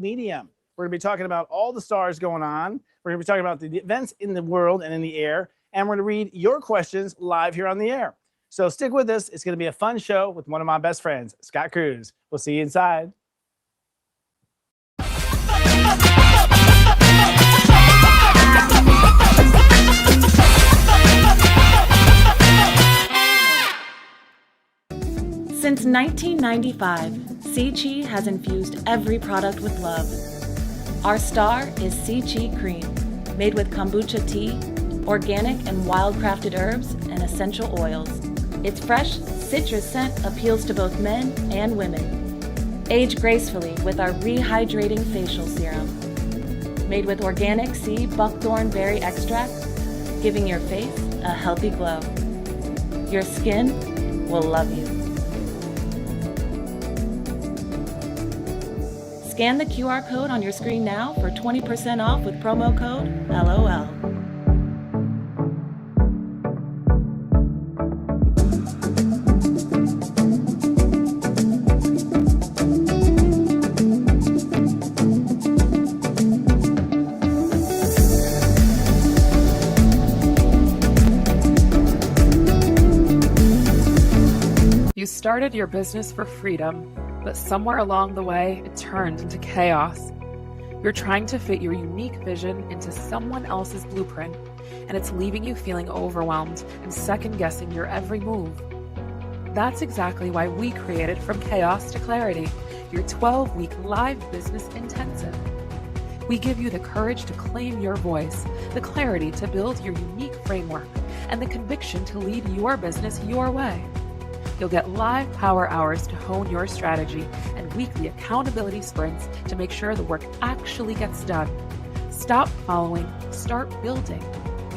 media. We're going to be talking about all the stars going on. We're going to be talking about the events in the world and in the air. And we're going to read your questions live here on the air. So stick with us. It's going to be a fun show with one of my best friends, Scott Cruz. We'll see you inside. Since 1995, Sea has infused every product with love. Our star is Sea Cream, made with kombucha tea, organic and wild-crafted herbs, and essential oils. Its fresh, citrus scent appeals to both men and women. Age gracefully with our rehydrating facial serum. Made with organic sea buckthorn berry extract, giving your face a healthy glow. Your skin will love you. Scan the QR code on your screen now for 20% off with promo code LOL. You started your business for freedom, but somewhere along the way, it turned into chaos. You're trying to fit your unique vision into someone else's blueprint, and it's leaving you feeling overwhelmed and second-guessing your every move. That's exactly why we created From Chaos to Clarity, your 12-week live business intensive. We give you the courage to claim your voice, the clarity to build your unique framework, and the conviction to lead your business your way. You'll get live power hours to hone your strategy and weekly accountability sprints to make sure the work actually gets done. Stop following, start building.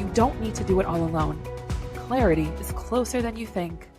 You don't need to do it all alone. Clarity is closer than you think.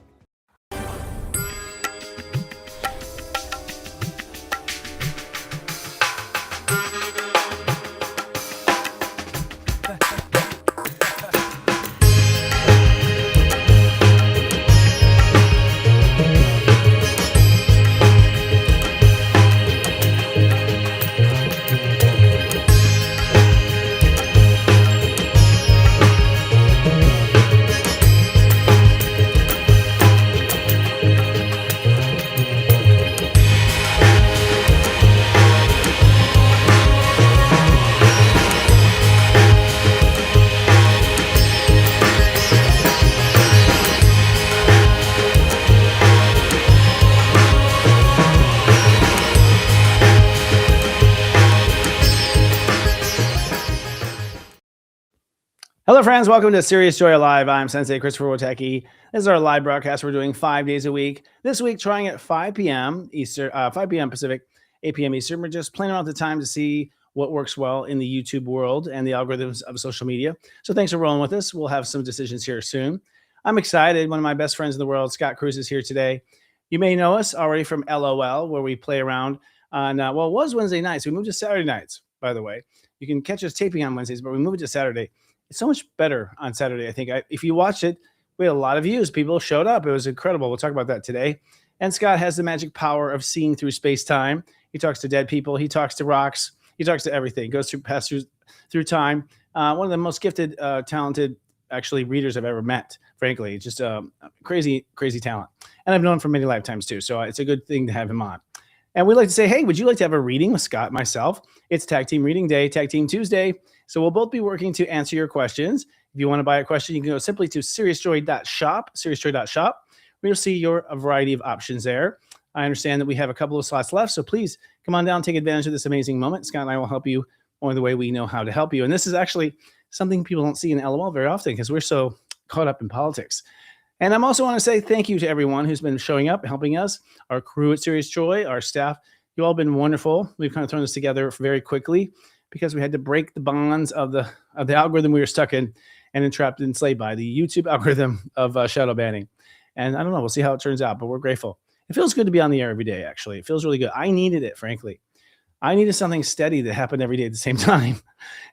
Hello, friends. Welcome to SiriusJoy Live. I'm Sensei Christopher Wotecki. This is our live broadcast. We're doing 5 days a week. This week, trying at 5 p.m. Eastern, 5 p.m. Pacific, 8 p.m. Eastern. We're just playing around the time to see what works well in the YouTube world and the algorithms of social media. So thanks for rolling with us. We'll have some decisions here soon. I'm excited. One of my best friends in the world, Scott Cruz, is here today. You may know us already from LOL, where we play around on, it was Wednesday nights. We moved to Saturday nights, by the way. You can catch us taping on Wednesdays, but we moved it to Saturday. It's so much better on Saturday, I think. If you watched it, we had a lot of views. People showed up. It was incredible. We'll talk about that today. And Scott has the magic power of seeing through space-time. He talks to dead people. He talks to rocks. He talks to everything. Goes through time. One of the most gifted, talented, actually, readers I've ever met, frankly. Just crazy, crazy talent. And I've known him for many lifetimes, too. So it's a good thing to have him on. And we'd like to say, hey, would you like to have a reading with Scott and myself? It's Tag Team Reading Day, Tag Team Tuesday. So we'll both be working to answer your questions. If you want to buy a question, you can go simply to SiriusJoy.shop, SiriusJoy.shop, where you'll see a variety of options there. I understand that we have a couple of slots left, so please come on down, take advantage of this amazing moment. Scott and I will help you only the way we know how to help you. And this is actually something people don't see in LOL very often because we're so caught up in politics. And I'm also want to say thank you to everyone who's been showing up, helping us, our crew at SiriusJoy, our staff. You all been wonderful. We've kind of thrown this together very quickly because we had to break the bonds of the algorithm we were stuck in and entrapped and enslaved by, the YouTube algorithm of shadow banning. And I don't know, we'll see how it turns out, but we're grateful. It feels good to be on the air every day, actually. It feels really good. I needed it, frankly. I needed something steady that happened every day at the same time.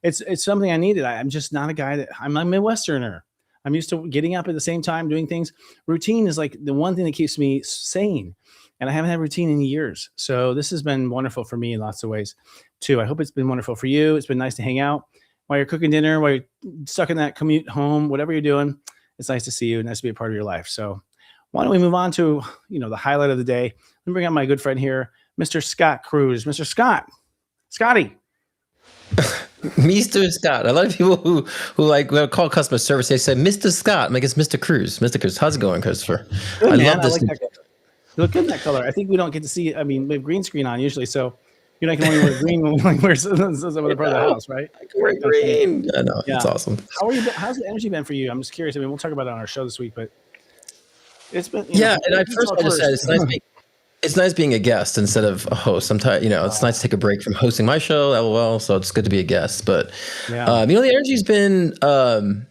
It's something I needed. I'm just not a guy I'm a Midwesterner. I'm used to getting up at the same time, doing things. Routine is like the one thing that keeps me sane. And I haven't had routine in years. So this has been wonderful for me in lots of ways too. I hope it's been wonderful for you. It's been nice to hang out while you're cooking dinner, while you're stuck in that commute home, whatever you're doing. It's nice to see you. Nice to be a part of your life. So why don't we move on to, the highlight of the day? Let me bring out my good friend here, Mr. Scott Cruz. Mr. Scotty. Mr. Scott. A lot of people who like when I call customer service, they say Mr. Scott. I'm like, it's Mr. Cruz. Mr. Cruz, how's it going, Christopher? Good, I man. love this. I like that color. You look good in that color. I think we don't get to see. I mean, we have green screen on usually, so I can only wear green when we wear some other part of the house, right? I can wear green. I know. Yeah. It's awesome. How are you? How's the energy been for you? I'm just curious. I mean, we'll talk about it on our show this week, but it's been. And I just said it's nice being a guest instead of a host. Sometimes, it's nice to take a break from hosting my show, LOL. So it's good to be a guest. But, the energy's been, I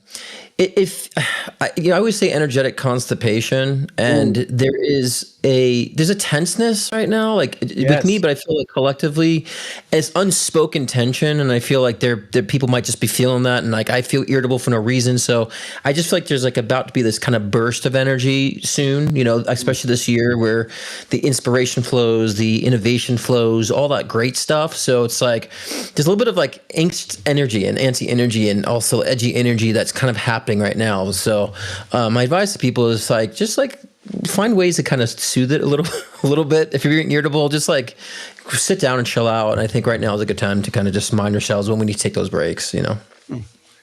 always say energetic constipation, and there's a tenseness right now, like with me, but I feel like collectively it's unspoken tension, and I feel like there people might just be feeling that, and like I feel irritable for no reason. So I just feel like there's like about to be this kind of burst of energy soon, especially this year where the inspiration flows, the innovation flows, all that great stuff. So it's like there's a little bit of like angst energy and antsy energy and also edgy energy that's kind of happening right now. So my advice to people is just find ways to kind of soothe it a little bit. If you're getting irritable, just like sit down and chill out. And I think right now is a good time to kind of just mind yourselves when we need to take those breaks,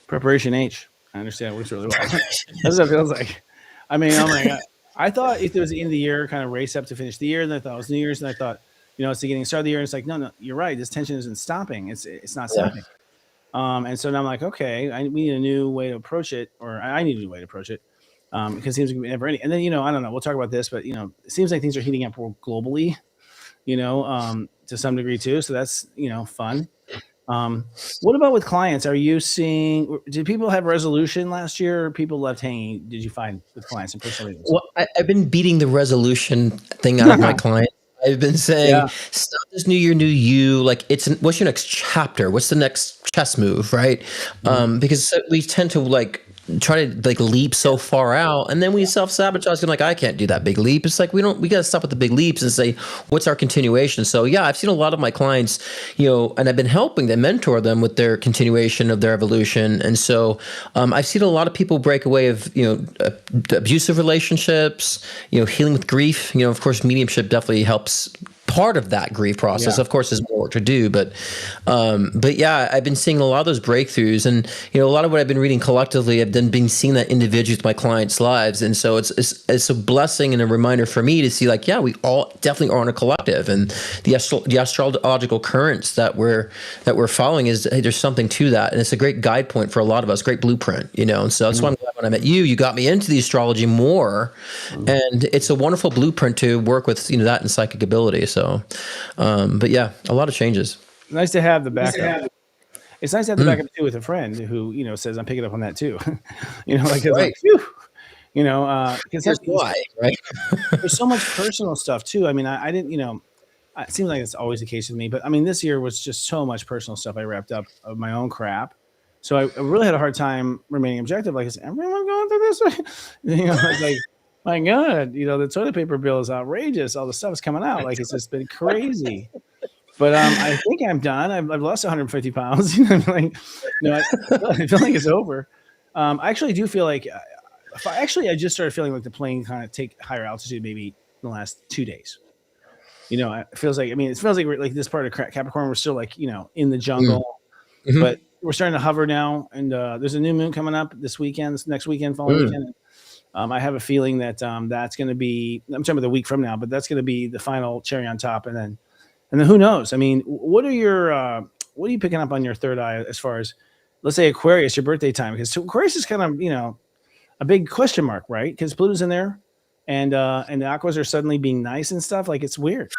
Preparation H. I understand. It works really well. That's what it feels like. I mean, oh my God. I thought if it was the end of the year, kind of race up to finish the year, and I thought it was New Year's, and I thought, it's the beginning start of the year. And it's like, no, you're right. This tension isn't stopping. It's not stopping. And so now I'm like, okay, we need a new way to approach it, or I need a new way to approach it. Because it seems like never ending. And then, I don't know, we'll talk about this, but, it seems like things are heating up globally, to some degree too. So that's, fun. What about with clients? Are you seeing, did people have resolution last year, or people left hanging? Did you find with clients and personal reasons? Well, I've been beating the resolution thing out of my clients. I've been saying, stop this new year, new you. Like, what's your next chapter? What's the next chess move, right? Because we tend to try to leap so far out, and then we self-sabotage and I can't do that big leap. It's like we got to stop with the big leaps and say, what's our continuation? So I've seen a lot of my clients, and I've been helping them, mentor them with their continuation of their evolution. And so I've seen a lot of people break away of abusive relationships, healing with grief. Of course, mediumship definitely helps part of that grief process. Of course, there's more work to do, but I've been seeing a lot of those breakthroughs, and a lot of what I've been reading collectively, I've been seeing that individually with my clients' lives, and so it's a blessing and a reminder for me to see we all definitely are on a collective, and the astrological currents that we're following is there's something to that, and it's a great guide point for a lot of us, great blueprint, and so that's why I'm glad when I met you got me into the astrology more, and it's a wonderful blueprint to work with that and psychic ability. So, a lot of changes. Nice to have the backup. It's nice to have the backup too with a friend who says I'm picking up on that too. Right. Because that's why, right? There's so much personal stuff too. I mean, I didn't, it seems like it's always the case with me, but I mean, this year was just so much personal stuff I wrapped up of my own crap. So I really had a hard time remaining objective. Like, is everyone going through this? It's like, my God, the toilet paper bill is outrageous. All the stuff is coming out. Like, it's just been crazy. But I think I'm done. I've lost 150 pounds. I feel like it's over. I actually do feel like, I just started feeling like the plane kind of take higher altitude maybe in the last 2 days. It feels like we're like this part of Capricorn, we're still in the jungle, but we're starting to hover now. And there's a new moon coming up this next weekend, following weekend. I have a feeling that that's going to be, I'm talking about the week from now, but that's going to be the final cherry on top. And then who knows? I mean, what are you picking up on your third eye as far as, let's say, Aquarius, your birthday time? Because Aquarius is kind of, a big question mark, right? Because Pluto's in there, and the Aquas are suddenly being nice and stuff. Like, it's weird.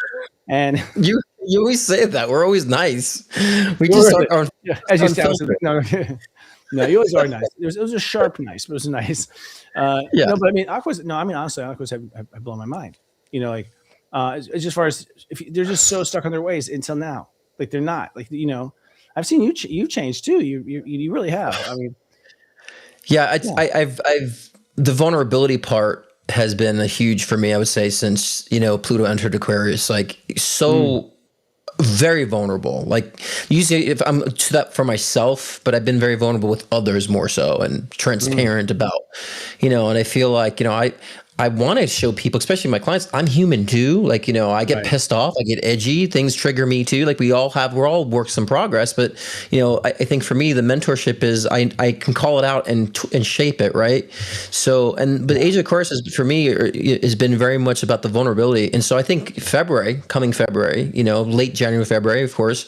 And you always say that we're always nice. We just are. As you sound, no, you always are nice. It was a sharp nice, but it was nice. No, but I mean, Aquas. No, I mean, honestly, Aquas have blown my mind. As far as if they're just so stuck on their ways until now. Like, they're not. Like, I've seen you've changed too. You really have. I mean, Yeah, I've the vulnerability part has been a huge for me. I would say since Pluto entered Aquarius, like so very vulnerable. Like usually, if I'm to that for myself, but I've been very vulnerable with others more so and transparent about, And I feel like I want to show people, especially my clients, I'm human too. Like, I get pissed off, I get edgy, things trigger me too. Like we're all works in progress. But, I think for me, the mentorship is I can call it out and shape it. Right. So, but Age of Aquarius for me has been very much about the vulnerability. And so I think coming February, late January, February, of course,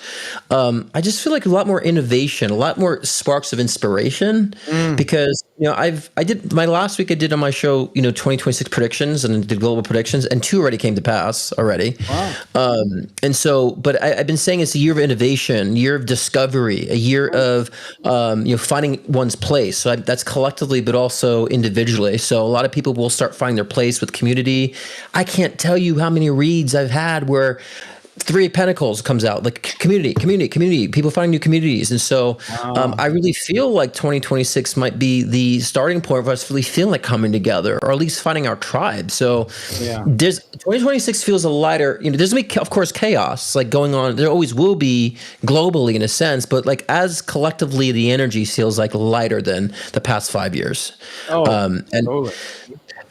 I just feel like a lot more innovation, a lot more sparks of inspiration because, I did my last week I did on my show, 2026 predictions and did global predictions, and 2 already came to pass already. Wow. And so, but I've been saying it's a year of innovation, year of discovery, a year of, finding one's place. So that's collectively, but also individually. So a lot of people will start finding their place with community. I can't tell you how many reads I've had where 3 of Pentacles comes out, like community, people finding new communities. And so I really feel like 2026 might be the starting point of us really feeling like coming together, or at least finding our tribe. So 2026 feels a lighter, there's gonna be, of course, chaos like going on. There always will be globally in a sense, but like as collectively, the energy feels like lighter than the past 5 years. Totally.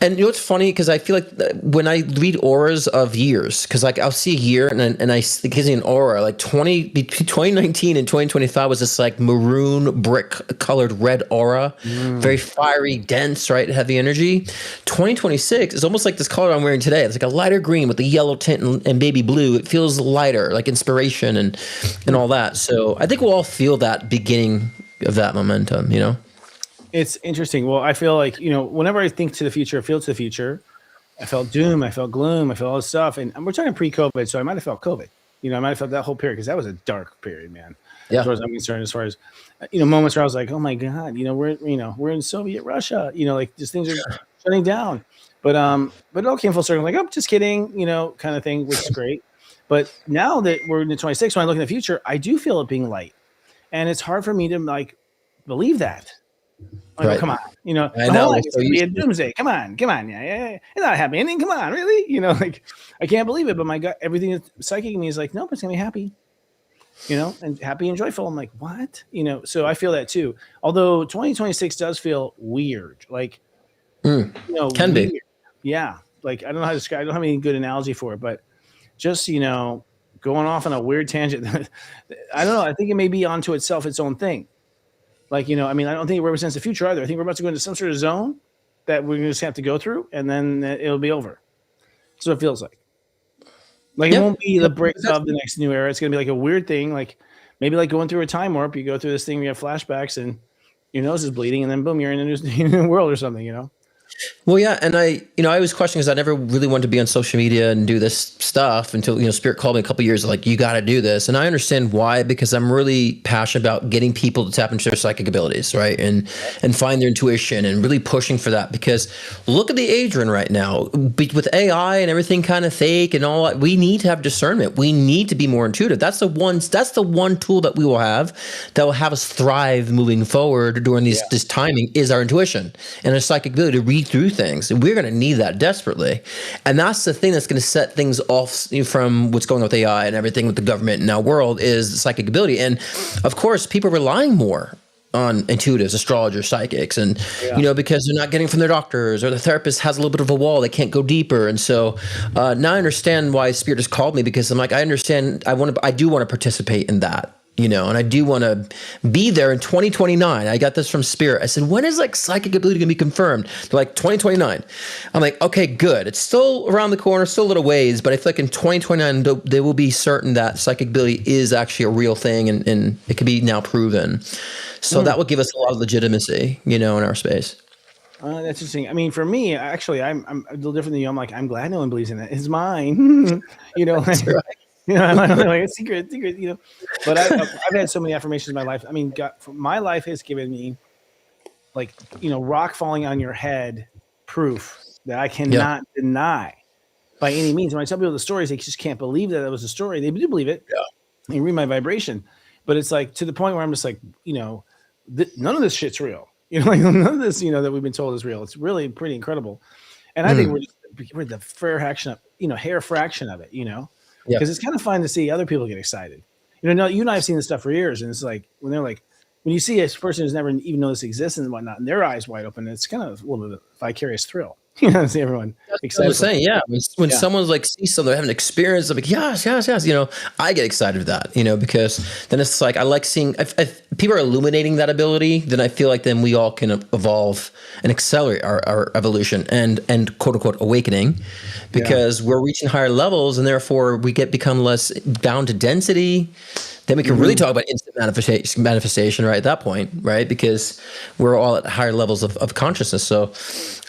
And what's funny, because I feel like when I read auras of years, because like I'll see a year and it gives me an aura, like between 2019 and 2025 was this like maroon brick colored red aura, very fiery, dense, right? Heavy energy. 2026 is almost like this color I'm wearing today. It's like a lighter green with a yellow tint and baby blue. It feels lighter, like inspiration and all that. So I think we'll all feel that beginning of that momentum, It's interesting. Well, I feel like, whenever I think to the future, I feel to the future. I felt doom. I felt gloom. I felt all this stuff. And we're talking pre-COVID, so I might have felt COVID. I might have felt that whole period because that was a dark period, man. Yeah. As far as I'm concerned, as far as, moments where I was like, oh my God, we're in Soviet Russia, like just things are shutting down. But it all came full circle. Like, oh, just kidding, kind of thing, which is great. But now that we're in the 26, when I look in the future, I do feel it being light. And it's hard for me to like believe that. Like, right. Oh, come on, I know. It's gonna be a doomsday. Come on, yeah. It's not a happy ending. Come on, really? Like I can't believe it, but my gut, everything that's psychic in me is like, nope, it's gonna be happy. And happy and joyful. I'm like, what? So I feel that too. Although 2026 does feel weird, like can weird. be. Yeah, like I don't know how to describe. I don't have any good analogy for it, but just going off on a weird tangent. I don't know. I think it may be onto itself its own thing. Like, I don't think it represents the future either. I think we're about to go into some sort of zone that we're going to just have to go through, and then it'll be over. That's what it feels like. Like, it won't be the break of the next new era. It's going to be like a weird thing, like maybe like going through a time warp. You go through this thing, you have flashbacks, and your nose is bleeding, and then boom, you're in a new world or something, Well, yeah, and I was questioning because I never really wanted to be on social media and do this stuff until Spirit called me a couple of years like, you got to do this, and I understand why, because I'm really passionate about getting people to tap into their psychic abilities, right, and find their intuition, and really pushing for that. Because look at the age we're in right now, with AI and everything kind of fake and all that. We need to have discernment. We need to be more intuitive. That's the one tool that we will have that will have us thrive moving forward during this timing is our intuition and our psychic ability to read through things. We're going to need that desperately. And that's the thing that's going to set things off from what's going on with AI and everything with the government in our world is psychic ability. And of course, people are relying more on intuitives, astrologers, psychics, and because they're not getting from their doctors, or the therapist has a little bit of a wall, they can't go deeper. And so now I understand why Spirit has called me, because I'm like, I understand, I do want to participate in that. And I do want to be there in 2029. I got this from Spirit. I said, when is like psychic ability going to be confirmed? They're like 2029. I'm like, okay, good. It's still around the corner, still a little ways, but I feel like in 2029, they will be certain that psychic ability is actually a real thing, and it can be now proven. So that will give us a lot of legitimacy, in our space. That's interesting. I mean, for me, actually, I'm a little different than you. I'm like, I'm glad no one believes in it. It's mine. That's right. Like a secret, But I've had so many affirmations in my life. I mean, my life has given me, like, rock falling on your head proof that I cannot deny by any means. When I tell people the stories, they just can't believe that it was a story. They do believe it. Yeah. They read my vibration. But it's like to the point where I'm just like, none of this shit's real. Like none of this, that we've been told is real. It's really pretty incredible. And I think we're the hair fraction of it, because it's kind of fun to see other people get excited. You and I have seen this stuff for years, and it's like when you see a person who's never even known this exists and whatnot, and their eyes wide open, it's kind of a little bit of a vicarious thrill. To see everyone excited. I was saying, when someone's like sees something, they have an experience, I'm like, yes. I get excited with that, because then it's like I like seeing if people are illuminating that ability, then I feel like then we all can evolve and accelerate our evolution and quote unquote awakening, because we're reaching higher levels, and therefore we become less bound to density. Then we can really talk about instant manifestation right at that point, right? Because we're all at higher levels of consciousness. So,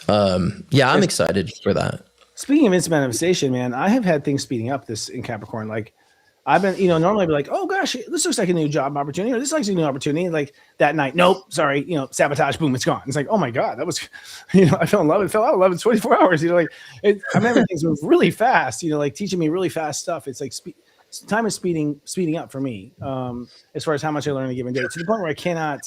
I'm excited for that. Speaking of instant manifestation, man, I have had things speeding up this in Capricorn. Like I've been, normally I'd be like, oh gosh, this looks like a new job opportunity, or this looks like a new opportunity. Like that night, nope, sorry, sabotage, boom, it's gone. It's like, oh my God, that was, I fell in love. It fell out of love in 24 hours. I remember things move really fast. Like teaching me really fast stuff. It's like time is speeding up for me, as far as how much I learn in a given day, to the point where I cannot.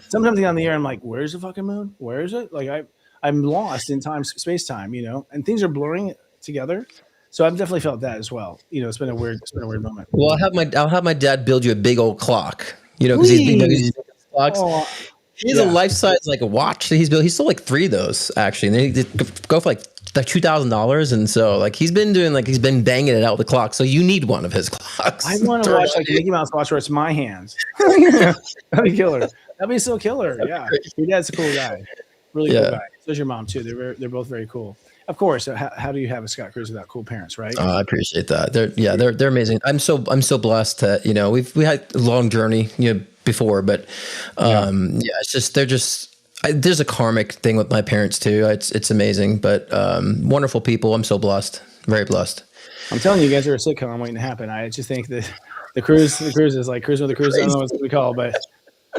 Sometimes on the air, I'm like, "Where's the fucking moon? Where is it?" Like I'm lost in space time, and things are blurring together. So I've definitely felt that as well. It's been a weird moment. Well, I'll have my dad build you a big old clock. Because he's clocks. Oh, he has a life size like a watch that he's built. He sold like 3 of those actually, and they go for like $2,000, and so like he's been banging it out with the clock. So you need one of his clocks. I want to watch like Mickey Mouse watch where it's my hands. That'd be killer. That'd be so killer. Yeah, your dad's a cool guy, really cool guy. So's your mom too. They're both very cool. Of course. How do you have a Scott Cruz without cool parents, right? I appreciate that. They're amazing. I'm so blessed that we had a long journey before, but it's just there's a karmic thing with my parents too. It's amazing, but wonderful people. I'm so blessed, very blessed. I'm telling you, guys are a sitcom waiting to happen. I just think that the cruise is like Cruise with the Cruise. I don't know what it's going to be called, but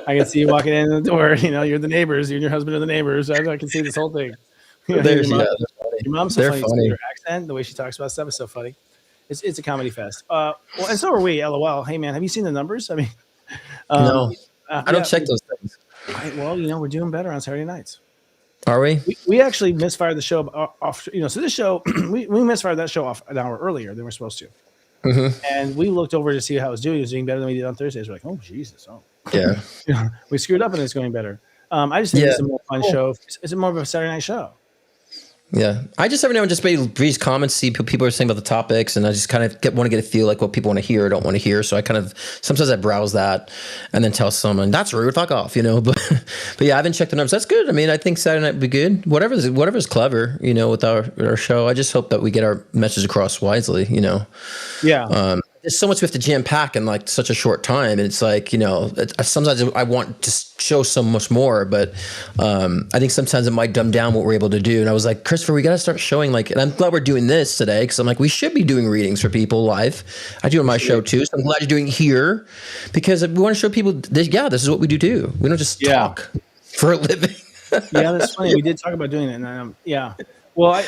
I can see you walking in the door. You're the neighbors. You and your husband are the neighbors. I can see this whole thing. Your mom's so funny. Too. Her accent, the way she talks about stuff is so funny. It's a comedy fest. Well, and so are we. LOL. Hey man, have you seen the numbers? I mean, no, I don't check those things. We're doing better on Saturday nights. Are we? We actually misfired the show off. So this show, we misfired that show off an hour earlier than we're supposed to. Mm-hmm. And we looked over to see how it was doing. It was doing better than we did on Thursdays. We're like, oh Jesus, yeah. We screwed up and it's going better. I just think it's a more fun show. It's more of a Saturday night show. Yeah, I just every now and then just read comments, see people are saying about the topics, and I just kind of want to get a feel like what people want to hear or don't want to hear. So I kind of sometimes I browse that and then tell someone that's rude, fuck off, But yeah, I haven't checked the numbers. That's good. I mean, I think Saturday night would be good. Whatever's clever, with our show. I just hope that we get our message across wisely, Yeah. There's so much we have to jam pack in like such a short time, and it's like sometimes I want to show so much more, but I think sometimes it might dumb down what we're able to do. And I was like, Christopher, we got to start showing and I'm glad we're doing this today because I'm like, we should be doing readings for people live. I do on my show too, so I'm glad you're doing it here because we want to show people this is what we do too. We don't just talk for a living. Yeah, that's funny. We did talk about doing it, and Well,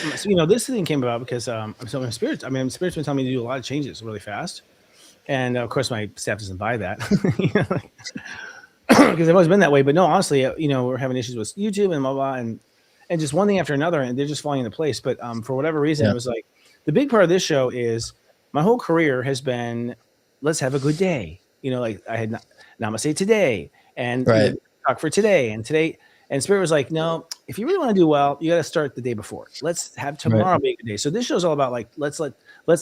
this thing came about because Spirit's been telling me to do a lot of changes really fast, and of course my staff doesn't buy that because they've always been that way. But no, honestly, we're having issues with YouTube and blah blah, and just one thing after another, and they're just falling into place. But for whatever reason, it was like the big part of this show is my whole career has been let's have a good day. Like I had Namaste today and talk for today and today. And Spirit was like, no, if you really want to do well, you got to start the day before. Let's have tomorrow be a good day. So this show's all about like, let's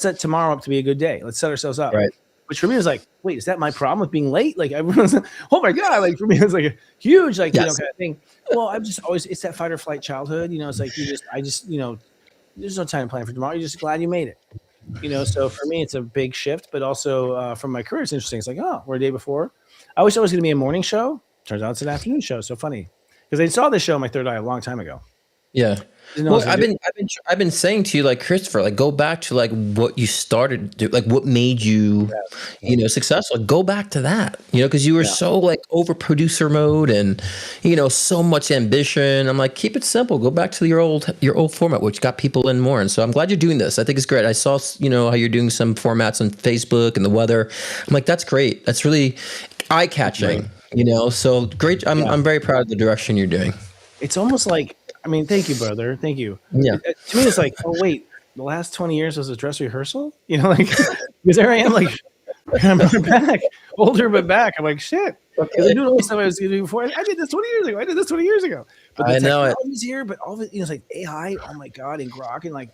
set tomorrow up to be a good day. Let's set ourselves up. Right. Which for me was like, wait, is that my problem with being late? Like everyone's like, oh my God. Like for me, it's like a huge, kind of thing. Well, I've just always, it's that fight or flight childhood, it's like, there's no time to plan for tomorrow. You're just glad you made it, so for me, it's a big shift, but also from my career, it's interesting. It's like, oh, we're a day before. I wish it was going to be a morning show. Turns out it's an afternoon show. So funny. Because I saw this show on my third eye a long time ago. Yeah. Well, I've been saying to you, like Christopher, like go back to like what you started to do, like what made you, successful. Like, go back to that, because you were so like over producer mode and, so much ambition. I'm like, keep it simple. Go back to your old format, which got people in more. And so I'm glad you're doing this. I think it's great. I saw, how you're doing some formats on Facebook and the weather. I'm like, that's great. That's really, eye catching, so great. I'm very proud of the direction you're doing. It's almost like, I mean, thank you, brother. Thank you. Yeah. To me, it's like, oh, wait, the last 20 years was a dress rehearsal? Like, because there I am, like, I'm back, older but back. I'm like, shit. Because I do all the stuff I was going to do before. I did this 20 years ago. I did this 20 years ago. But the technology's here, but all of it, it's like AI, oh my God, and Grok, and like,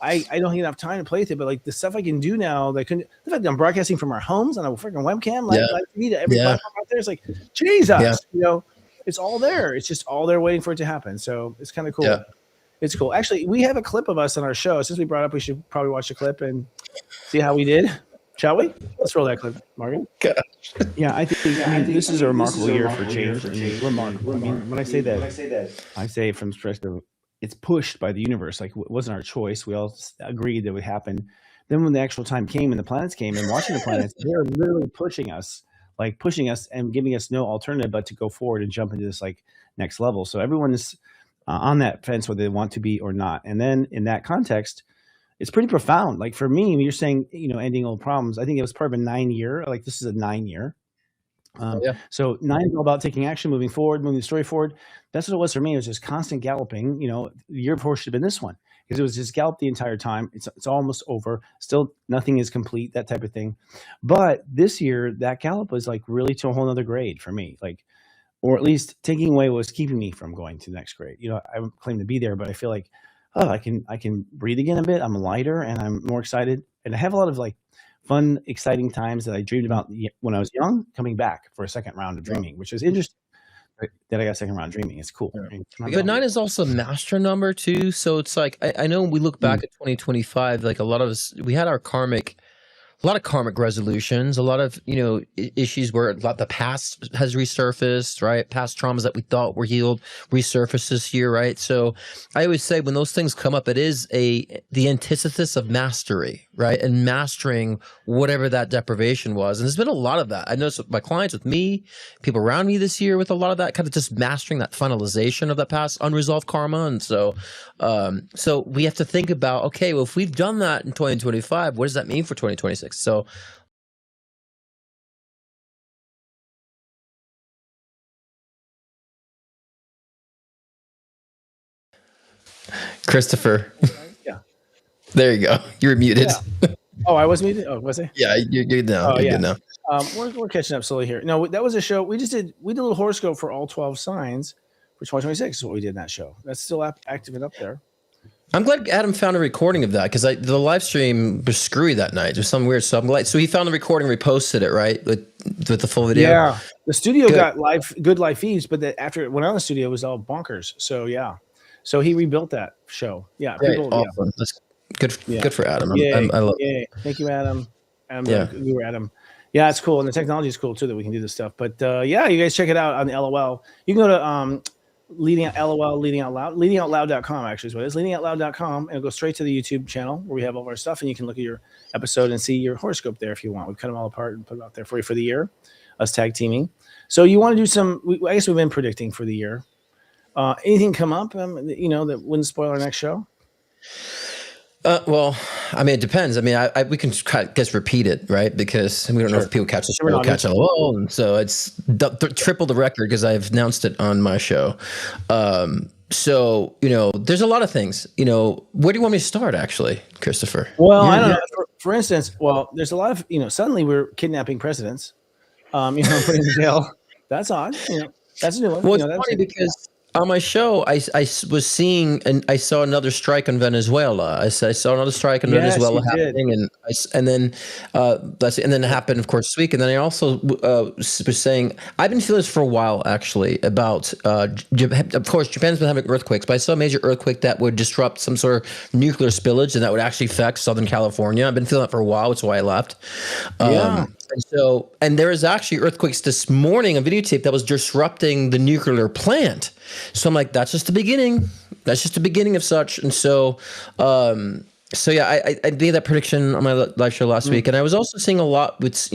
I don't have enough time to play with it, but like the stuff I can do now, the fact that I'm broadcasting from our homes on a freaking webcam, like TV to every platform out there, it's like, Jesus, it's all there. It's just all there waiting for it to happen. So it's kind of cool. Yeah. It's cool. Actually, we have a clip of us on our show. Since we brought up, we should probably watch the clip and see how we did. Shall we? Let's roll that clip, Morgan. Yeah, I think this is a remarkable year for change. Remarkable. I mean, when I say that, I say from the perspective, it's pushed by the universe. Like, it wasn't our choice. We all agreed that it would happen. Then when the actual time came and the planets came and watching the planets, they're literally pushing us and giving us no alternative but to go forward and jump into this like next level. So everyone is on that fence whether they want to be or not. And then in that context, it's pretty profound. Like for me, you're saying, ending old problems. I think it was part of a 9-year, like this is a 9-year. So 9 is all about taking action, moving forward, moving the story forward. That's what it was for me. It was just constant galloping. The year before should have been this one because it was just gallop the entire time. It's almost over. Still, nothing is complete, that type of thing. But this year, that gallop was like really to a whole nother grade for me. Like, or at least taking away what was keeping me from going to the next grade. I claim to be there, but I feel like, I can breathe again a bit. I'm lighter and I'm more excited. And I have a lot of like fun, exciting times that I dreamed about when I was young, coming back for a second round of dreaming, which is interesting that I got second round dreaming. It's cool. Yeah. But 9 is also a master number too. So it's like, I know when we look back at 2025, like a lot of us, we had a lot of karmic resolutions, a lot of, issues where the past has resurfaced, right? Past traumas that we thought were healed resurfaced this year, right? So I always say when those things come up, it is the antithesis of mastery, right? And mastering whatever that deprivation was. And there's been a lot of that. I noticed with my clients, with me, people around me this year with a lot of that, kind of just mastering that finalization of that past unresolved karma. And so we have to think about, okay, well, if we've done that in 2025, what does that mean for 2026? So Christopher. Yeah. There you go. You're muted. Yeah. Oh, I was muted? Oh, was I? Yeah, you're good now. You're good now. We're catching up slowly here. No, that was a show. We did a little horoscope for all 12 signs for 2026 is what we did in that show. That's still active and up there. I'm glad Adam found a recording of that because the live stream was screwy that night. There's something weird. So I'm glad. So he found the recording, reposted it, right, with the full video. Yeah, the studio got good live feeds, but after it went on the studio, it was all bonkers. So yeah, so he rebuilt that show. Yeah, awesome. Yeah. That's good. Yeah. Good for Adam. I love. Yeah, thank you, Adam. We were Adam. Yeah, it's cool, and the technology is cool too that we can do this stuff. But you guys check it out on the LOL. You can go to leading out loud, leadingoutloud.com actually is what it is, leadingoutloud.com, and it'll go straight to the YouTube channel where we have all of our stuff, and you can look at your episode and see your horoscope there if you want. We've cut them all apart and put it out there for you for the year, us tag teaming. So you want to do I guess we've been predicting for the year. Anything come up, that wouldn't spoil our next show? Well, I mean, it depends. I mean, we can just repeat it, right? Because we don't know if people catch the show, catch LOL, and so it's triple the record because I've announced it on my show. So there's a lot of things. Where do you want me to start, actually, Christopher? Well, I don't know. For instance, there's a lot of suddenly we're kidnapping presidents. Putting in jail. That's odd. That's a new one. Well, it's funny because on my show, I was seeing and I saw another strike on Venezuela. I saw another strike on Venezuela happening, and then it happened, of course, this week. And then I also was saying I've been feeling this for a while, actually, about of course Japan's been having earthquakes, but I saw a major earthquake that would disrupt some sort of nuclear spillage, and that would actually affect Southern California. I've been feeling that for a while, which is why I left. And there is actually earthquakes this morning, a videotape that was disrupting the nuclear plant. So I'm like, that's just the beginning. That's just the beginning of such. And so, I made that prediction on my live show last week. And I was also seeing a lot with,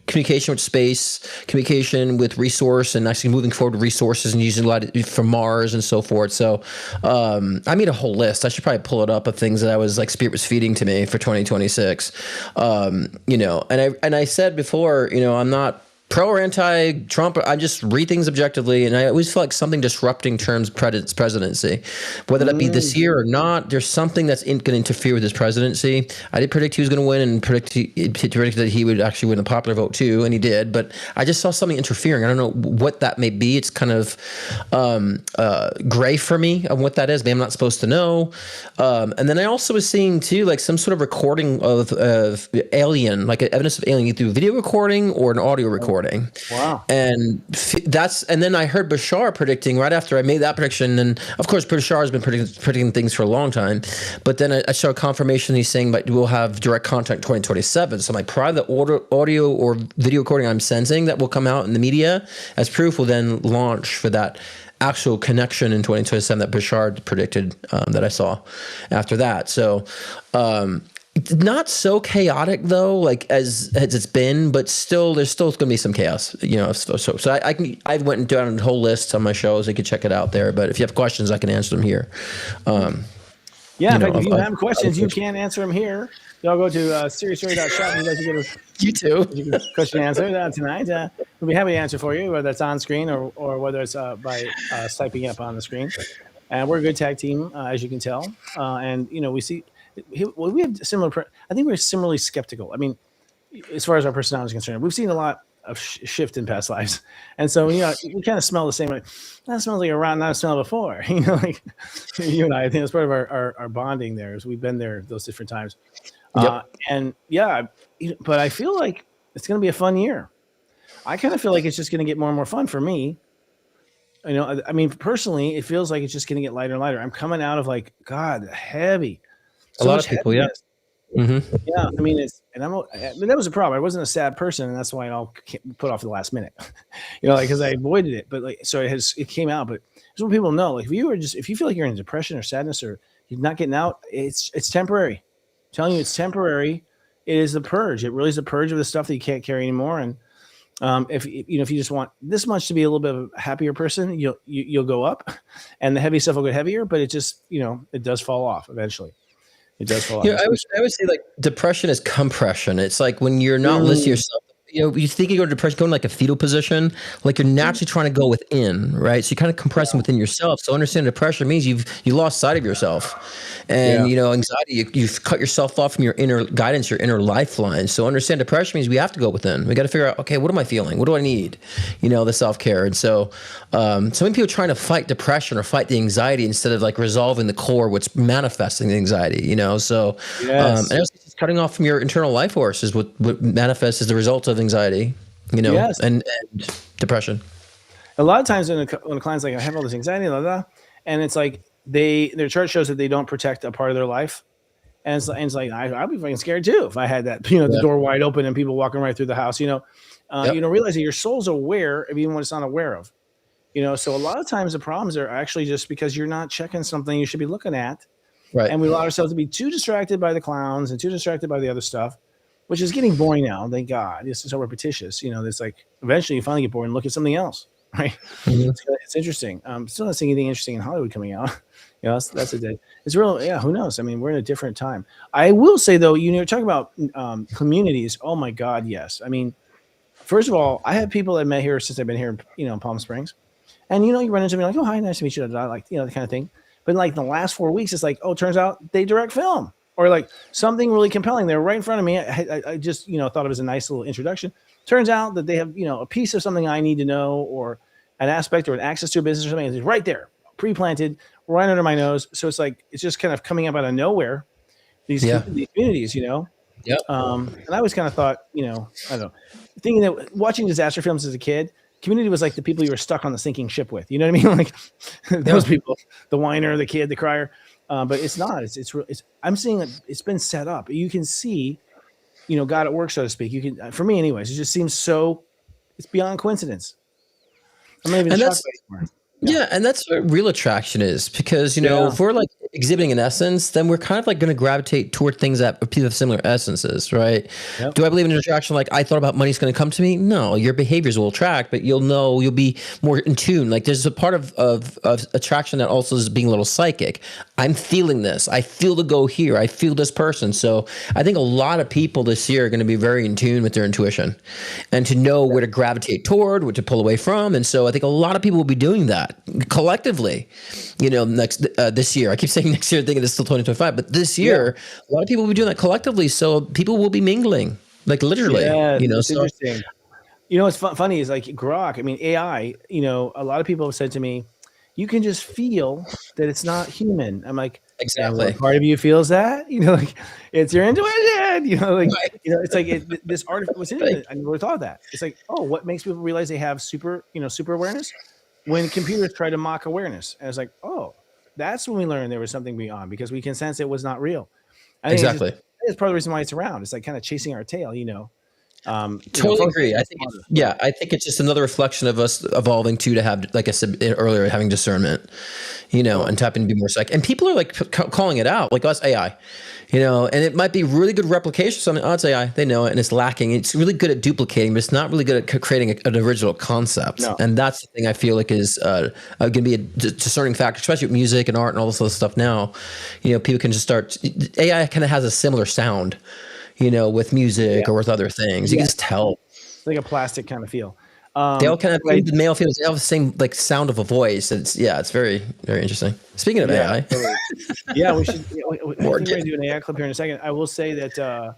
communication with space, communication with resource, and actually moving forward with resources and using a lot from Mars and so forth. So I made a whole list. I should probably pull it up of things that I was like, Spirit was feeding to me for 2026. And I said before, I'm not pro or anti-Trump. I just read things objectively, and I always feel like something disrupting Trump's presidency, whether that be this year or not. There's something that's going to interfere with his presidency. I did predict he was going to win, and predict that he would actually win the popular vote too, and he did. But I just saw something interfering. I don't know what that may be. It's kind of gray for me on what that is. Maybe I'm not supposed to know. And then I also was seeing too, like some sort of recording of alien, like evidence of alien, either video recording or an audio recording. Wow. And then I heard Bashar predicting right after I made that prediction. And of course, Bashar has been predicting things for a long time. But then I saw a confirmation. He's saying like we'll have direct contact 2027. So my private audio or video recording I'm sensing that will come out in the media as proof will then launch for that actual connection in 2027 that Bashar predicted that I saw after that. So not so chaotic though, like as it's been, but still, there's still going to be some chaos, So I went down a whole list on my shows. You can check it out there. But if you have questions, I can answer them here. Yeah, in fact, if you have questions, you can answer them here. Y'all go to SiriusJoy.shop and you guys can get you too. Question and answer tonight. We'll be happy to answer for you, whether it's on screen or whether it's by typing up on the screen. And we're a good tag team, as you can tell. And we see. Well, we have similar. I think we're similarly skeptical. I mean, as far as our personality is concerned, we've seen a lot of shift in past lives, and so we kind of smell the same. Like that smells like a rotten I've smelled before. Like you and I think that's part of our bonding. There is we've been there those different times, and but I feel like it's going to be a fun year. I kind of feel like it's just going to get more and more fun for me. I mean, personally, it feels like it's just going to get lighter and lighter. I'm coming out of like heavy. So a lot of people, heaviness. Yeah. I mean, that was a problem. I wasn't a sad person, and that's why I'll put off the last minute, because I avoided it. But so it came out. But just what people know, like if you feel like you're in depression or sadness or you're not getting out, it's temporary. I'm telling you, it's temporary. It is the purge. It really is the purge of the stuff that you can't carry anymore. And if you just want this much to be a little bit of a happier person, you'll go up, and the heavy stuff will get heavier. But it just it does fall off eventually. It does fall off. I would say like depression is compression. It's like when you're not listening to yourself. You think you go to depression, go in like a fetal position, like you're naturally trying to go within, right? So you're kind of compressing within yourself. So understand depression means you lost sight of yourself, and anxiety, you've cut yourself off from your inner guidance, your inner lifeline. So understand depression means we have to go within. We got to figure out, okay, what am I feeling? What do I need? The self-care. And so so many people are trying to fight depression or fight the anxiety instead of like resolving the core, what's manifesting the anxiety. So and it's cutting off from your internal life force is what manifests as the result of anxiety, and depression. A lot of times when a client's like, I have all this anxiety, blah, blah, and it's like their chart shows that they don't protect a part of their life. And it's like I'd be fucking scared too if I had that, the door wide open and people walking right through the house, realizing your soul's aware of even what it's not aware of, so a lot of times the problems are actually just because you're not checking something you should be looking at. Right. And we allow ourselves to be too distracted by the clowns and too distracted by the other stuff, which is getting boring now. Thank God. It's so repetitious. It's like eventually you finally get bored and look at something else. Right. Mm-hmm. It's interesting. Still not seeing anything interesting in Hollywood coming out. That's a day. It's real. Yeah. Who knows? I mean, we're in a different time. I will say though, you're talking about communities. Oh my God. Yes. I mean, first of all, I have people that met here since I've been here, in Palm Springs, and you run into me like, oh, hi, nice to meet you. Like, the kind of thing. But like the last 4 weeks, it's like, oh, turns out they direct film or like something really compelling. They're right in front of me. I just, thought it was a nice little introduction. Turns out that they have, a piece of something I need to know or an aspect or an access to a business or something. It's right there, pre-planted, right under my nose. So it's like, it's just kind of coming up out of nowhere. These communities, Yep. And I always kind of thought, I don't know, thinking that watching disaster films as a kid, Community was like the people you were stuck on the sinking ship with. You know what I mean? Like those people, the whiner, the kid, the crier. But it's not. It's I'm seeing it. It's been set up. You can see, God at work, so to speak. You can, for me, anyways. It just seems so. It's beyond coincidence. I'm not even shocked by it. Yeah, and that's what real attraction is, because if we're like exhibiting an essence, then we're kind of like going to gravitate toward things that have similar essences, right? Yep. Do I believe in attraction? Like I thought about money's going to come to me? No, your behaviors will attract, but you'll be more in tune. Like there's a part of attraction that also is being a little psychic. I'm feeling this. I feel to go here. I feel this person. So I think a lot of people this year are going to be very in tune with their intuition and to know where to gravitate toward, what to pull away from. And so I think a lot of people will be doing that collectively, this year. I keep saying next year, thinking it's still 2025, but this year, a lot of people will be doing that collectively. So people will be mingling, like literally. Yeah, it's interesting. What's funny is like Grok. I mean, AI. A lot of people have said to me, "You can just feel that it's not human." I'm like, exactly. What part of you feels that? Like it's your intuition. It's like this art. What's in it? I never thought of that. It's like, what makes people realize they have super awareness? When computers try to mock awareness, and it's like, that's when we learned there was something beyond because we can sense it was not real. I think exactly. It's part of the reason why it's around. It's like kind of chasing our tail, Totally agree. I think it's just another reflection of us evolving to have, like I said earlier, having discernment, and tapping to be more psychic. And people are like calling it out, like us AI, and it might be really good replication. Something, it's AI, they know it, and it's lacking. It's really good at duplicating, but it's not really good at creating an original concept. No. And that's the thing I feel like is going to be a discerning factor, especially with music and art and all this other stuff. Now, people can just start. AI kind of has a similar sound. With music or with other things. You can just tell. It's like a plastic kind of feel. They all kind of the male feels. They have the same like sound of a voice. It's very, very interesting. Speaking of AI, we should. We're going to do an AI clip here in a second. I will say that.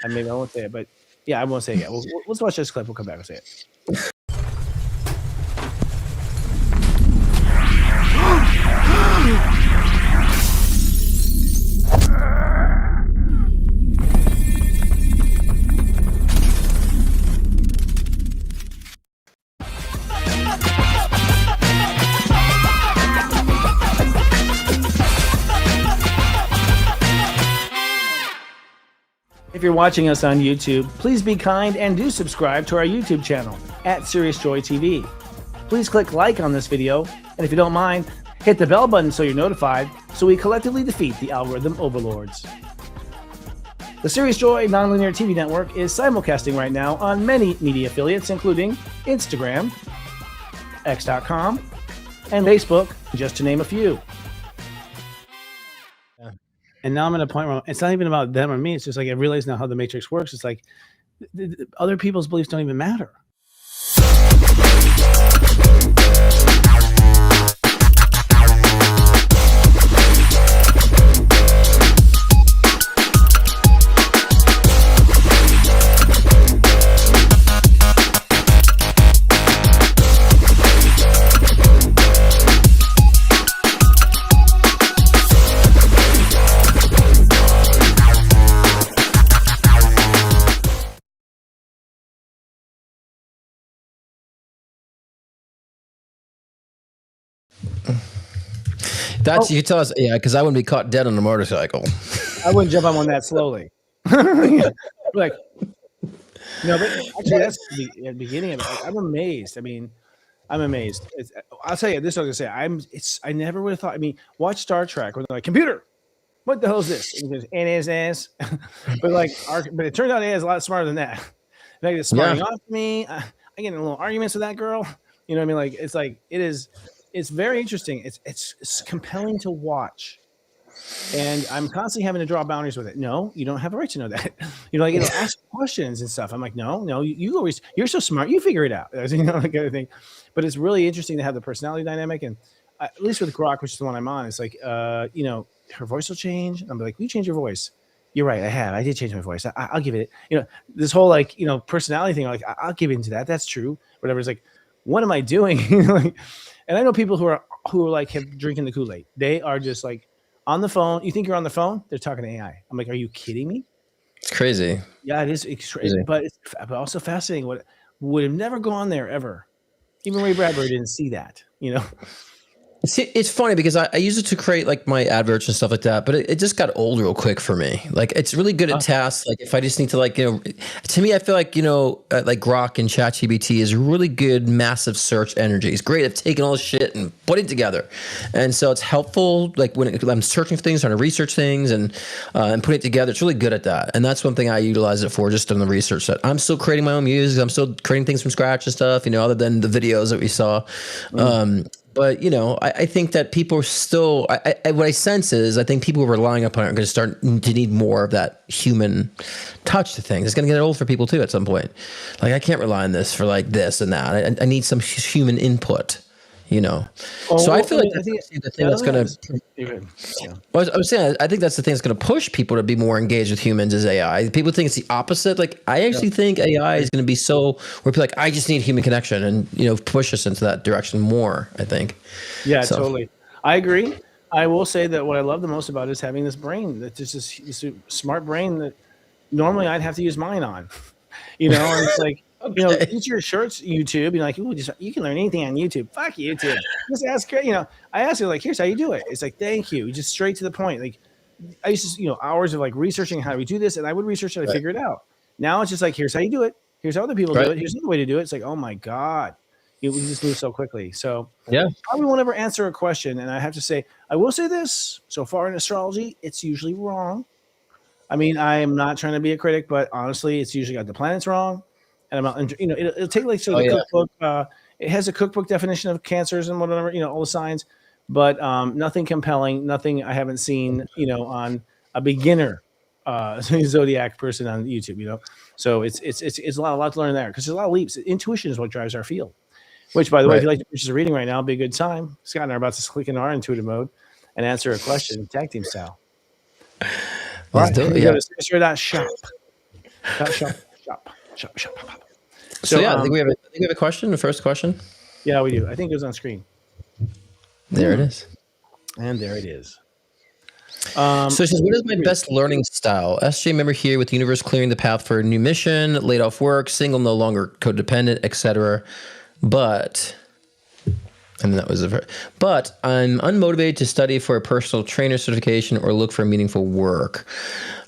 Maybe I won't say it, but I won't say it yet. Let's watch this clip. We'll come back and say it. If you're watching us on YouTube, please be kind and do subscribe to our YouTube channel at SiriusJoy TV. Please click like on this video, and if you don't mind, hit the bell button so you're notified so we collectively defeat the algorithm overlords. The SiriusJoy Nonlinear TV network is simulcasting right now on many media affiliates, including Instagram, X.com, and Facebook, just to name a few. And now I'm at a point where it's not even about them or me. It's just like I realize now how the Matrix works. It's like other people's beliefs don't even matter. That's you tell us, because I wouldn't be caught dead on a motorcycle. I wouldn't jump on one that slowly. Like, no, but actually, that's the beginning of it. I'm amazed. I mean, I'm amazed. I'll tell you this. I was gonna say, I never would have thought. I mean, watch Star Trek when they're like, computer, what the hell is this? And it is, but it turns out it is a lot smarter than that. Like it's smarting off me. I get in little arguments with that girl. You know what I mean? It is. It's very interesting. It's compelling to watch, and I'm constantly having to draw boundaries with it. No, you don't have a right to know that. Ask questions and stuff. I'm like, no, you always, you're so smart. You figure it out. That kind of thing. But it's really interesting to have the personality dynamic, and at least with Grok, which is the one I'm on, it's like, her voice will change. I'm like, will you change your voice? You're right. I did change my voice. I'll give it. This whole personality thing. Like, I'll give into that. That's true. Whatever. It's like, what am I doing? And I know people who are like drinking the Kool-Aid. They are just like on the phone. You think you're on the phone? They're talking to AI. I'm like, are you kidding me? It's crazy. Yeah, it is. It's crazy, but it's also fascinating. What would have never gone there ever. Even Ray Bradbury didn't see that. See, it's funny because I use it to create like my adverts and stuff like that, but it just got old real quick for me. Like it's really good at tasks. Like if I just need to to me, I feel like, like Grok and ChatGPT is really good, massive search energy. It's great at taking all this shit and putting it together. And so it's helpful. Like when I'm searching for things, trying to research things and putting it together, it's really good at that. And that's one thing I utilize it for, just on the research side. I'm still creating my own music. I'm still creating things from scratch and stuff, other than the videos that we saw. But, I think that people are still, what I sense is I think people relying upon it are going to start to need more of that human touch to things. It's going to get old for people too at some point. Like I can't rely on this for like this and that. I need some human input, So I feel like that's the thing that's going to, I was saying, I think that's the thing that's going to push people to be more engaged with humans is AI. People think it's the opposite. Like I actually think AI is going to be so where people are like, I just need human connection and, push us into that direction more, I think. Yeah, totally. I agree. I will say that what I love the most about it is having this brain that's just this smart brain that normally I'd have to use mine on, and it's like, use your shorts YouTube. Like, ooh, you can learn anything on YouTube. Fuck YouTube. Just ask, I ask you like, here's how you do it. It's like, thank you. Just straight to the point. Like I used to, hours of like researching how we do this, and I would research it, I figure it out. Now it's just like, here's how you do it. Here's how other people do it. Here's another way to do it. It's like, oh my God. We just move so quickly. So I probably won't ever answer a question. And I have to say, I will say this, so far in astrology, it's usually wrong. I mean, I am not trying to be a critic, but honestly, it's usually got the planets wrong. And I'm not, it'll take like, so the cookbook, it has a cookbook definition of cancers and whatever, all the signs, but nothing compelling, nothing I haven't seen, on a beginner zodiac person on YouTube, So it's a lot to learn there because there's a lot of leaps. Intuition is what drives our field, which, by the way, if you like to purchase a reading right now, it'll be a good time. Scott and I are about to click in our intuitive mode and answer a question, tag team style. Let's do it. Go to SiriusJoy.shop. Shop. So I think we have a question. The first question. Yeah, we do. I think it was on screen. There it is. And there it is. So it says, what is my best learning style? SJ member here with the universe clearing the path for a new mission, laid off work, single, no longer codependent, etc. But I'm unmotivated to study for a personal trainer certification or look for meaningful work.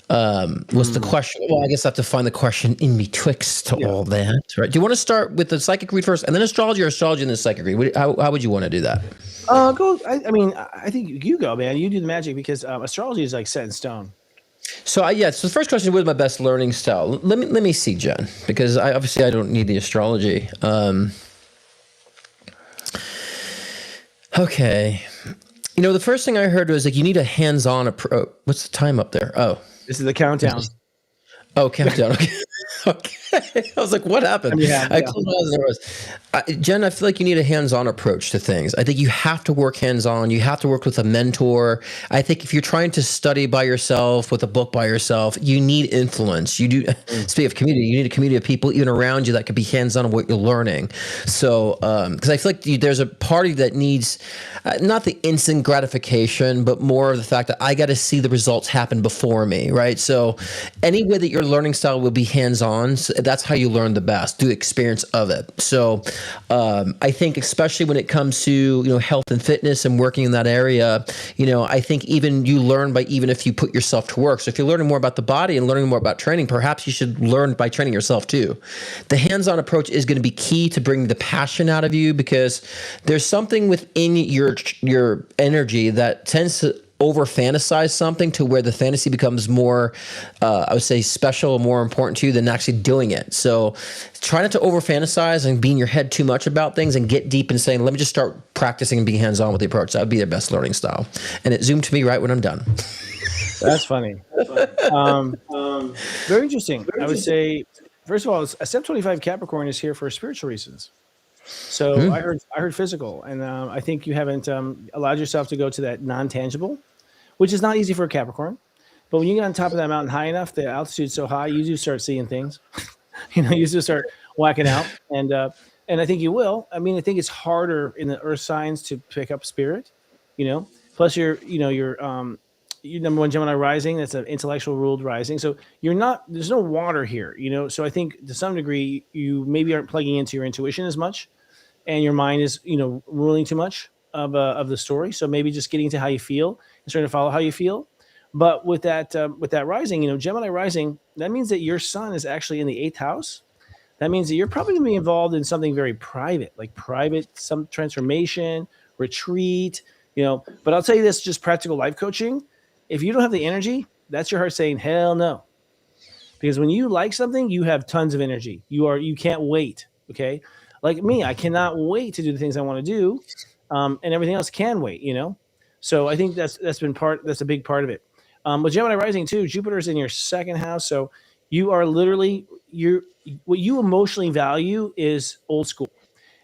What's the question? Well, I guess I have to find the question in betwixt all that, right? Do you want to start with the psychic read first and then astrology, or astrology and then psychic read? How would you want to do that? Go. I think you go, man. You do the magic because astrology is like set in stone. So so the first question was my best learning style. Let me see, Jen, because I don't need the astrology. Okay. The first thing I heard was like you need a hands-on approach. What's the time up there? Oh. This is the countdown. Countdown. Okay. Okay. I was like, what happened? I closed my eyes and there was. Jen, I feel like you need a hands-on approach to things. I think you have to work hands-on. You have to work with a mentor. I think if you're trying to study by yourself with a book by yourself, you need influence. You do. Speaking of community, you need a community of people even around you that could be hands-on on what you're learning. So, because I feel like there's a party that needs not the instant gratification, but more of the fact that I got to see the results happen before me, right? So, any way that your learning style will be hands-on, so that's how you learn the best, through experience of it. So I think especially when it comes to health and fitness and working in that area, I think even you learn by even if you put yourself to work. So if you're learning more about the body and learning more about training, perhaps you should learn by training yourself too. The hands-on approach is going to be key to bring the passion out of you, because there's something within your energy that tends to over fantasize something to where the fantasy becomes more, I would say, special and more important to you than actually doing it. So try not to over fantasize and be in your head too much about things, and get deep and saying, let me just start practicing and being hands-on with the approach. That would be the best learning style. And it zoomed to me right when I'm done. That's funny. Very interesting. I would say, first of all, a step 25 Capricorn is here for spiritual reasons. So I heard physical, and I think you haven't allowed yourself to go to that non-tangible, which is not easy for a Capricorn. But when you get on top of that mountain high enough, the altitude's so high, you do start seeing things. You do start whacking out, and I think you will. I mean, I think it's harder in the earth signs to pick up spirit. Plus you're number one Gemini rising. That's an intellectual ruled rising. So there's no water here. So I think to some degree you maybe aren't plugging into your intuition as much, and your mind is ruling too much. of the story. So maybe just getting to how you feel and starting to follow how you feel. But with that rising, Gemini rising, that means that your sun is actually in the 8th house. That means that you're probably going to be involved in something very private, like some transformation, retreat, But I'll tell you this, just practical life coaching. If you don't have the energy, that's your heart saying, hell no. Because when you like something, you have tons of energy. You can't wait. Okay. Like me, I cannot wait to do the things I want to do. And everything else can wait, So I think that's a big part of it. With Gemini rising too, Jupiter's in your 2nd house. So you are literally, what you emotionally value is old school.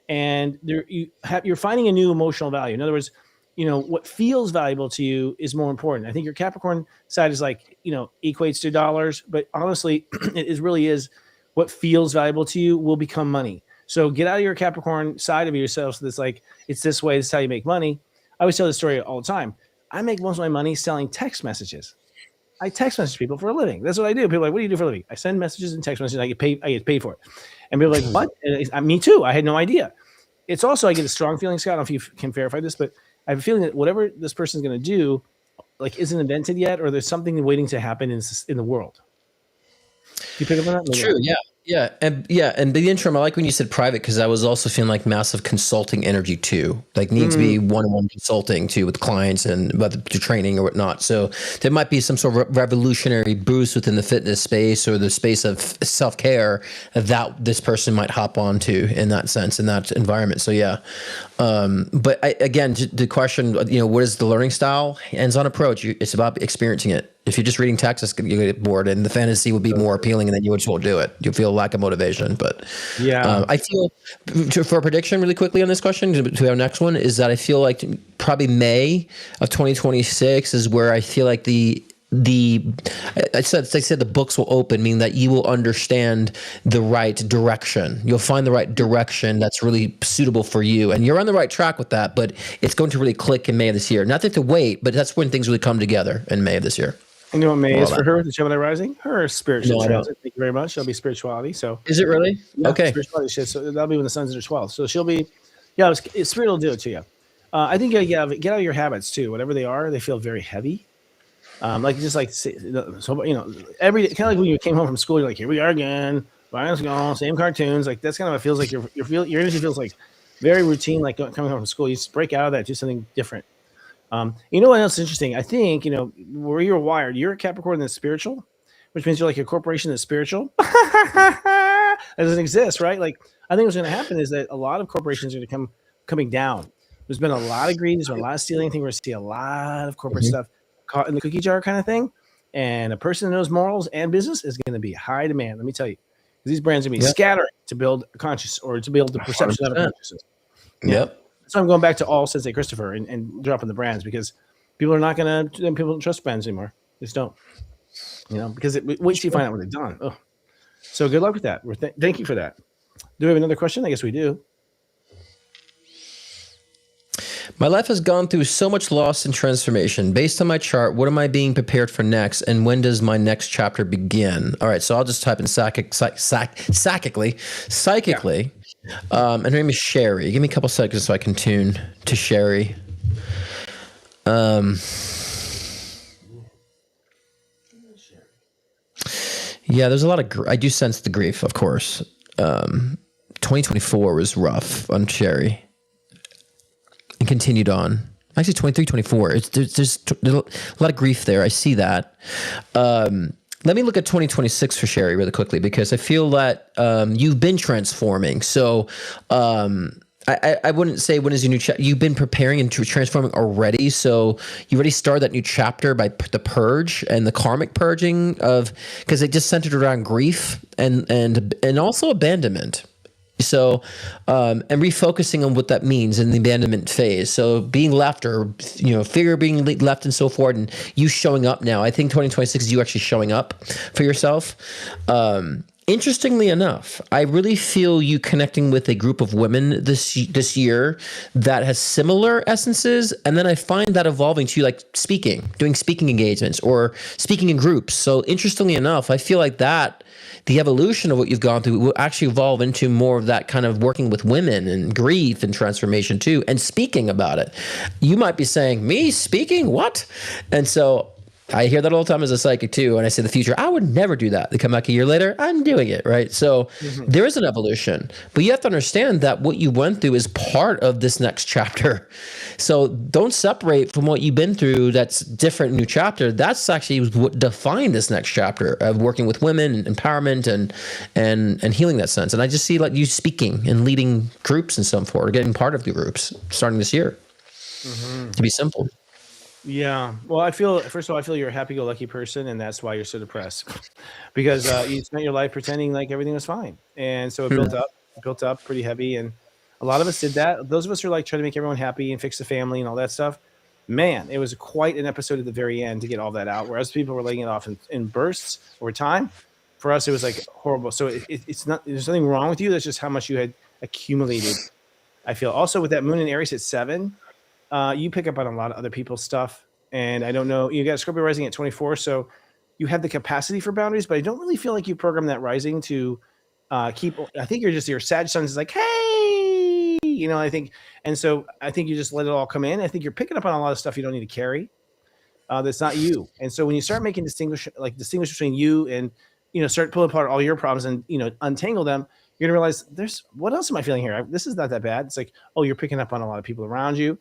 And you're finding a new emotional value. In other words, what feels valuable to you is more important. I think your Capricorn side is like, equates to dollars, but honestly, it really is what feels valuable to you will become money. So get out of your Capricorn side of yourself. So that's like, it's this way. This is how you make money. I always tell this story all the time. I make most of my money selling text messages. I text message people for a living. That's what I do. People are like, what do you do for a living? I send messages and text messages. I get paid for it. And people are like, what? And me too. I had no idea. It's also, I get a strong feeling, Scott, I don't know if you can verify this, but I have a feeling that whatever this person's going to do, like, isn't invented yet, or there's something waiting to happen in the world. You pick up on that? True. Yeah. And the interim, I like when you said private, because I was also feeling like massive consulting energy too, like needs to be one-on-one consulting too with clients and whether to training or whatnot. So there might be some sort of revolutionary boost within the fitness space or the space of self-care that this person might hop onto in that sense, in that environment. So yeah. But again, the question, what is the learning style? Hands-on approach. It's about experiencing it. If you're just reading text, you get bored, and the fantasy will be more appealing, and then you just won't do it. You'll feel lack of motivation. But I feel, for a prediction really quickly on this question, to our next one, is that I feel like probably May of 2026 is where I feel like I said the books will open, meaning that you will understand the right direction. You'll find the right direction that's really suitable for you, and you're on the right track with that. But it's going to really click in May of this year. Not that to wait, but that's when things really come together in May of this year. You know what May is for her, the Gemini rising? Her spiritual transit. Thank you very much. That'll be spirituality. So is it really? Yeah, okay. Spirituality shit. So that'll be when the sun's in her 12th. So she'll be, spirit will do it to you. I think get out of your habits too. Whatever they are, they feel very heavy. Every day, kind of like when you came home from school, you're like, here we are again. Let's go. Same cartoons. Like that's kind of what it feels like. Your energy feels like very routine, like coming home from school. You just break out of that, do something different. You know what else is interesting? I think, where you're wired, you're a Capricorn that's spiritual, which means you're like a corporation that's spiritual. That doesn't exist, right? Like, I think what's going to happen is that a lot of corporations are going to coming down. There's been a lot of greed. There's been a lot of stealing. I think we're going to see a lot of corporate stuff caught in the cookie jar kind of thing. And a person that knows morals and business is going to be high demand. Let me tell you, because these brands are going to be scattering to build a conscious or to build the perception of a consciousness. Yep. So I'm going back to all Sensei Christopher and dropping the brands, because people are not going to, people don't trust brands anymore. They just don't, because wait till you find out what they've done. Oh. So good luck with that. Thank you for that. Do we have another question? I guess we do. My life has gone through so much loss and transformation. Based on my chart, what am I being prepared for next, and when does my next chapter begin? All right, so I'll just type in psychically. And her name is Sherry. Give me a couple seconds so I can tune to Sherry. Yeah, there's a lot of. I do sense the grief, of course. 2024 was rough on Sherry, and continued on. Actually, 23, 24. There's a lot of grief there. I see that. Let me look at 2026 for Sherry really quickly, because I feel that you've been transforming. So I wouldn't say when is your new chapter. You've been preparing and transforming already. So you already started that new chapter by the purge and the karmic purging of, because it just centered around grief and also abandonment. So, and refocusing on what that means in the abandonment phase. So being left, or, fear being left and so forth, and you showing up now. I think 2026 is you actually showing up for yourself. Interestingly enough, I really feel you connecting with a group of women this year that has similar essences, and then I find that evolving to like doing speaking engagements or speaking in groups. So interestingly enough, I feel like that the evolution of what you've gone through will actually evolve into more of that kind of working with women and grief and transformation too, and speaking about it. You might be saying, "Me speaking? What?" And so I hear that all the time as a psychic too. And I say the future, I would never do that. They come back a year later, I'm doing it, right? So there is an evolution, but you have to understand that what you went through is part of this next chapter. So don't separate from what you've been through. That's different, new chapter. That's actually what defined this next chapter of working with women and empowerment and healing that sense. And I just see like you speaking and leading groups and so forth, or getting part of the groups starting this year, to be simple. Yeah. Well, first of all, I feel you're a happy-go-lucky person, and that's why you're so depressed because you spent your life pretending like everything was fine. And so it built up pretty heavy. And a lot of us did that. Those of us who are like trying to make everyone happy and fix the family and all that stuff, man, it was quite an episode at the very end to get all that out. Whereas people were laying it off in bursts over time. For us, it was like horrible. So it's not, there's nothing wrong with you. That's just how much you had accumulated. I feel also with that moon in Aries at 7, you pick up on a lot of other people's stuff. And I don't know, you got Scorpio rising at 24, so you have the capacity for boundaries, but I don't really feel like you program that rising to keep. I think your Sag Sun is like, hey, I think, and so I think you just let it all come in. I think you're picking up on a lot of stuff you don't need to carry. That's not you. And so when you start making distinguish between you and, start pulling apart all your problems and, untangle them, you're gonna realize what else am I feeling here? This is not that bad. It's like, oh, you're picking up on a lot of people around you.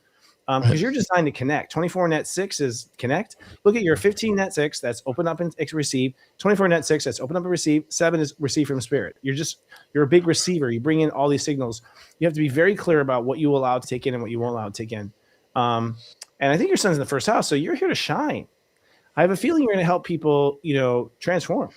Because you're designed to connect. 24 net 6 is connect. Look at your 15 net 6, that's open up and receive. 24 net 6, that's open up and receive. 7 is receive from spirit. You're a big receiver. You bring in all these signals. You have to be very clear about what you will allow to take in and what you won't allow to take in. And I think your son's in the first house, so you're here to shine. I have a feeling you're going to help people, transform.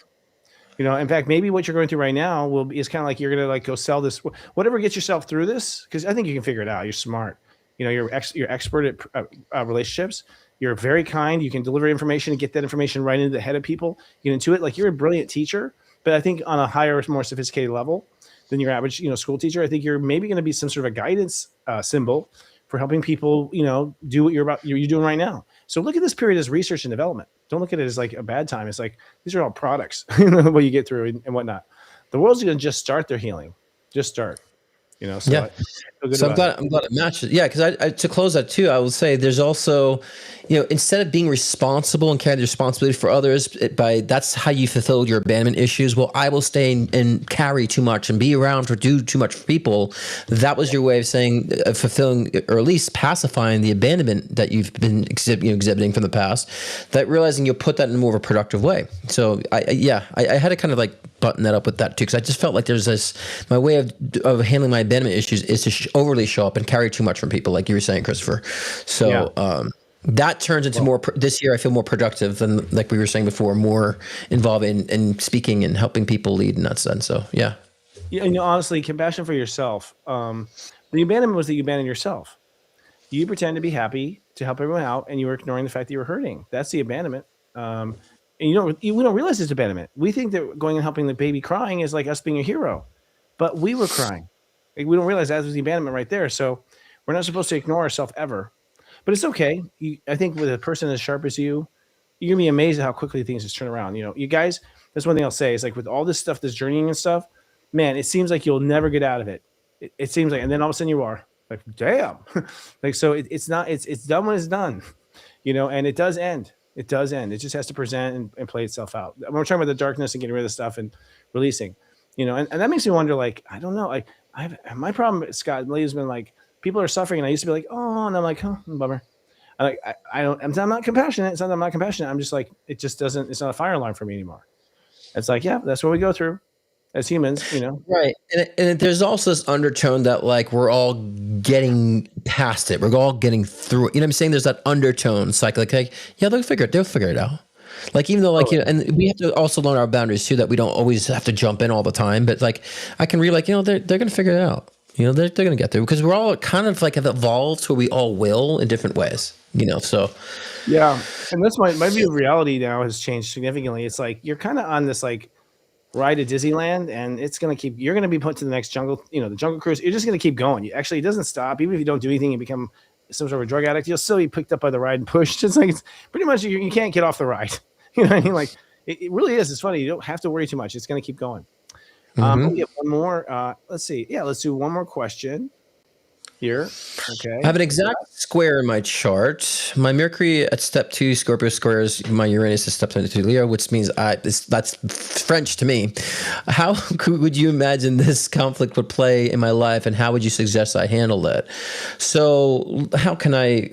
In fact, maybe what you're going through right now is kind of like you're going to like go sell this, whatever gets yourself through this, because I think you can figure it out. You're smart. You're expert at relationships. You're very kind. You can deliver information and get that information right into the head of people. You can intuit. Like you're a brilliant teacher, but I think on a higher, more sophisticated level than your average, school teacher. I think you're maybe going to be some sort of a guidance symbol for helping people, do what you're doing right now. So look at this period as research and development. Don't look at it as like a bad time. It's like these are all products, what you get through and whatnot. The world's going to just start their healing. Just start. So yeah. So I'm glad it matches. Yeah, because I to close that too, I will say there's also, instead of being responsible and carrying the responsibility for others, that's how you fulfilled your abandonment issues. Well, I will stay and carry too much and be around to do too much for people. That was your way of saying fulfilling, or at least pacifying the abandonment that you've been exhibiting from the past. That realizing you'll put that in more of a productive way. So I had to kind of like button that up with that too, because I just felt like there's my way of handling my abandonment issues is to overly show up and carry too much from people, like you were saying, Christopher. So that turns into more this year. I feel more productive than, like we were saying before, more involved in speaking and helping people lead in that sense. So yeah, honestly, compassion for yourself. The abandonment was that you abandoned yourself. You pretend to be happy to help everyone out, and you were ignoring the fact that you were hurting. That's the abandonment. And we don't realize it's abandonment. We think that going and helping the baby crying is like us being a hero, but we were crying. Like, we don't realize that was the abandonment right there. So we're not supposed to ignore ourselves ever, but it's okay. I think with a person as sharp as you're gonna be amazed at how quickly things just turn around. You guys, that's one thing I'll say is like with all this stuff, this journeying and stuff, man, it seems like you'll never get out of it. It seems like, and then all of a sudden you are like, damn, like, so it's done when it's done, and it does end. It does end. It just has to present and play itself out. We're talking about the darkness and getting rid of stuff and releasing, and that makes me wonder, like, I don't know, like my problem, Scott, lately has been like, people are suffering and I used to be like, oh, and I'm like, oh, bummer. I'm not compassionate. It's not that I'm not compassionate. I'm just like, it's not a fire alarm for me anymore. It's like, yeah, that's what we go through as humans, Right. And there's also this undertone that like, we're all getting past it. We're all getting through it. You know what I'm saying? There's that undertone. It's like, yeah, they'll figure it out. Like, even though like, and we have to also learn our boundaries too, that we don't always have to jump in all the time, but like, I can read like, they're going to figure it out. They're going to get there because we're all kind of like have evolved where we all will in different ways, so. Yeah. And that's my view of reality now has changed significantly. It's like, you're kind of on this like ride at Disneyland, and it's going to keep, you're going to be put to the next jungle, the jungle cruise. You're just going to keep going. It doesn't stop. Even if you don't do anything, you become some sort of a drug addict, you'll still be picked up by the ride and pushed. It's like, it's pretty much, you can't get off the ride. You know what I mean? Like it really is. It's funny. You don't have to worry too much. It's going to keep going. We have one more. Let's see. Yeah, let's do one more question here. Okay. I have an exact square in my chart. My Mercury at step 2, Scorpio squares my Uranus at step 22, Leo, which means that's French to me. How would you imagine this conflict would play in my life, and how would you suggest I handle it? So how can I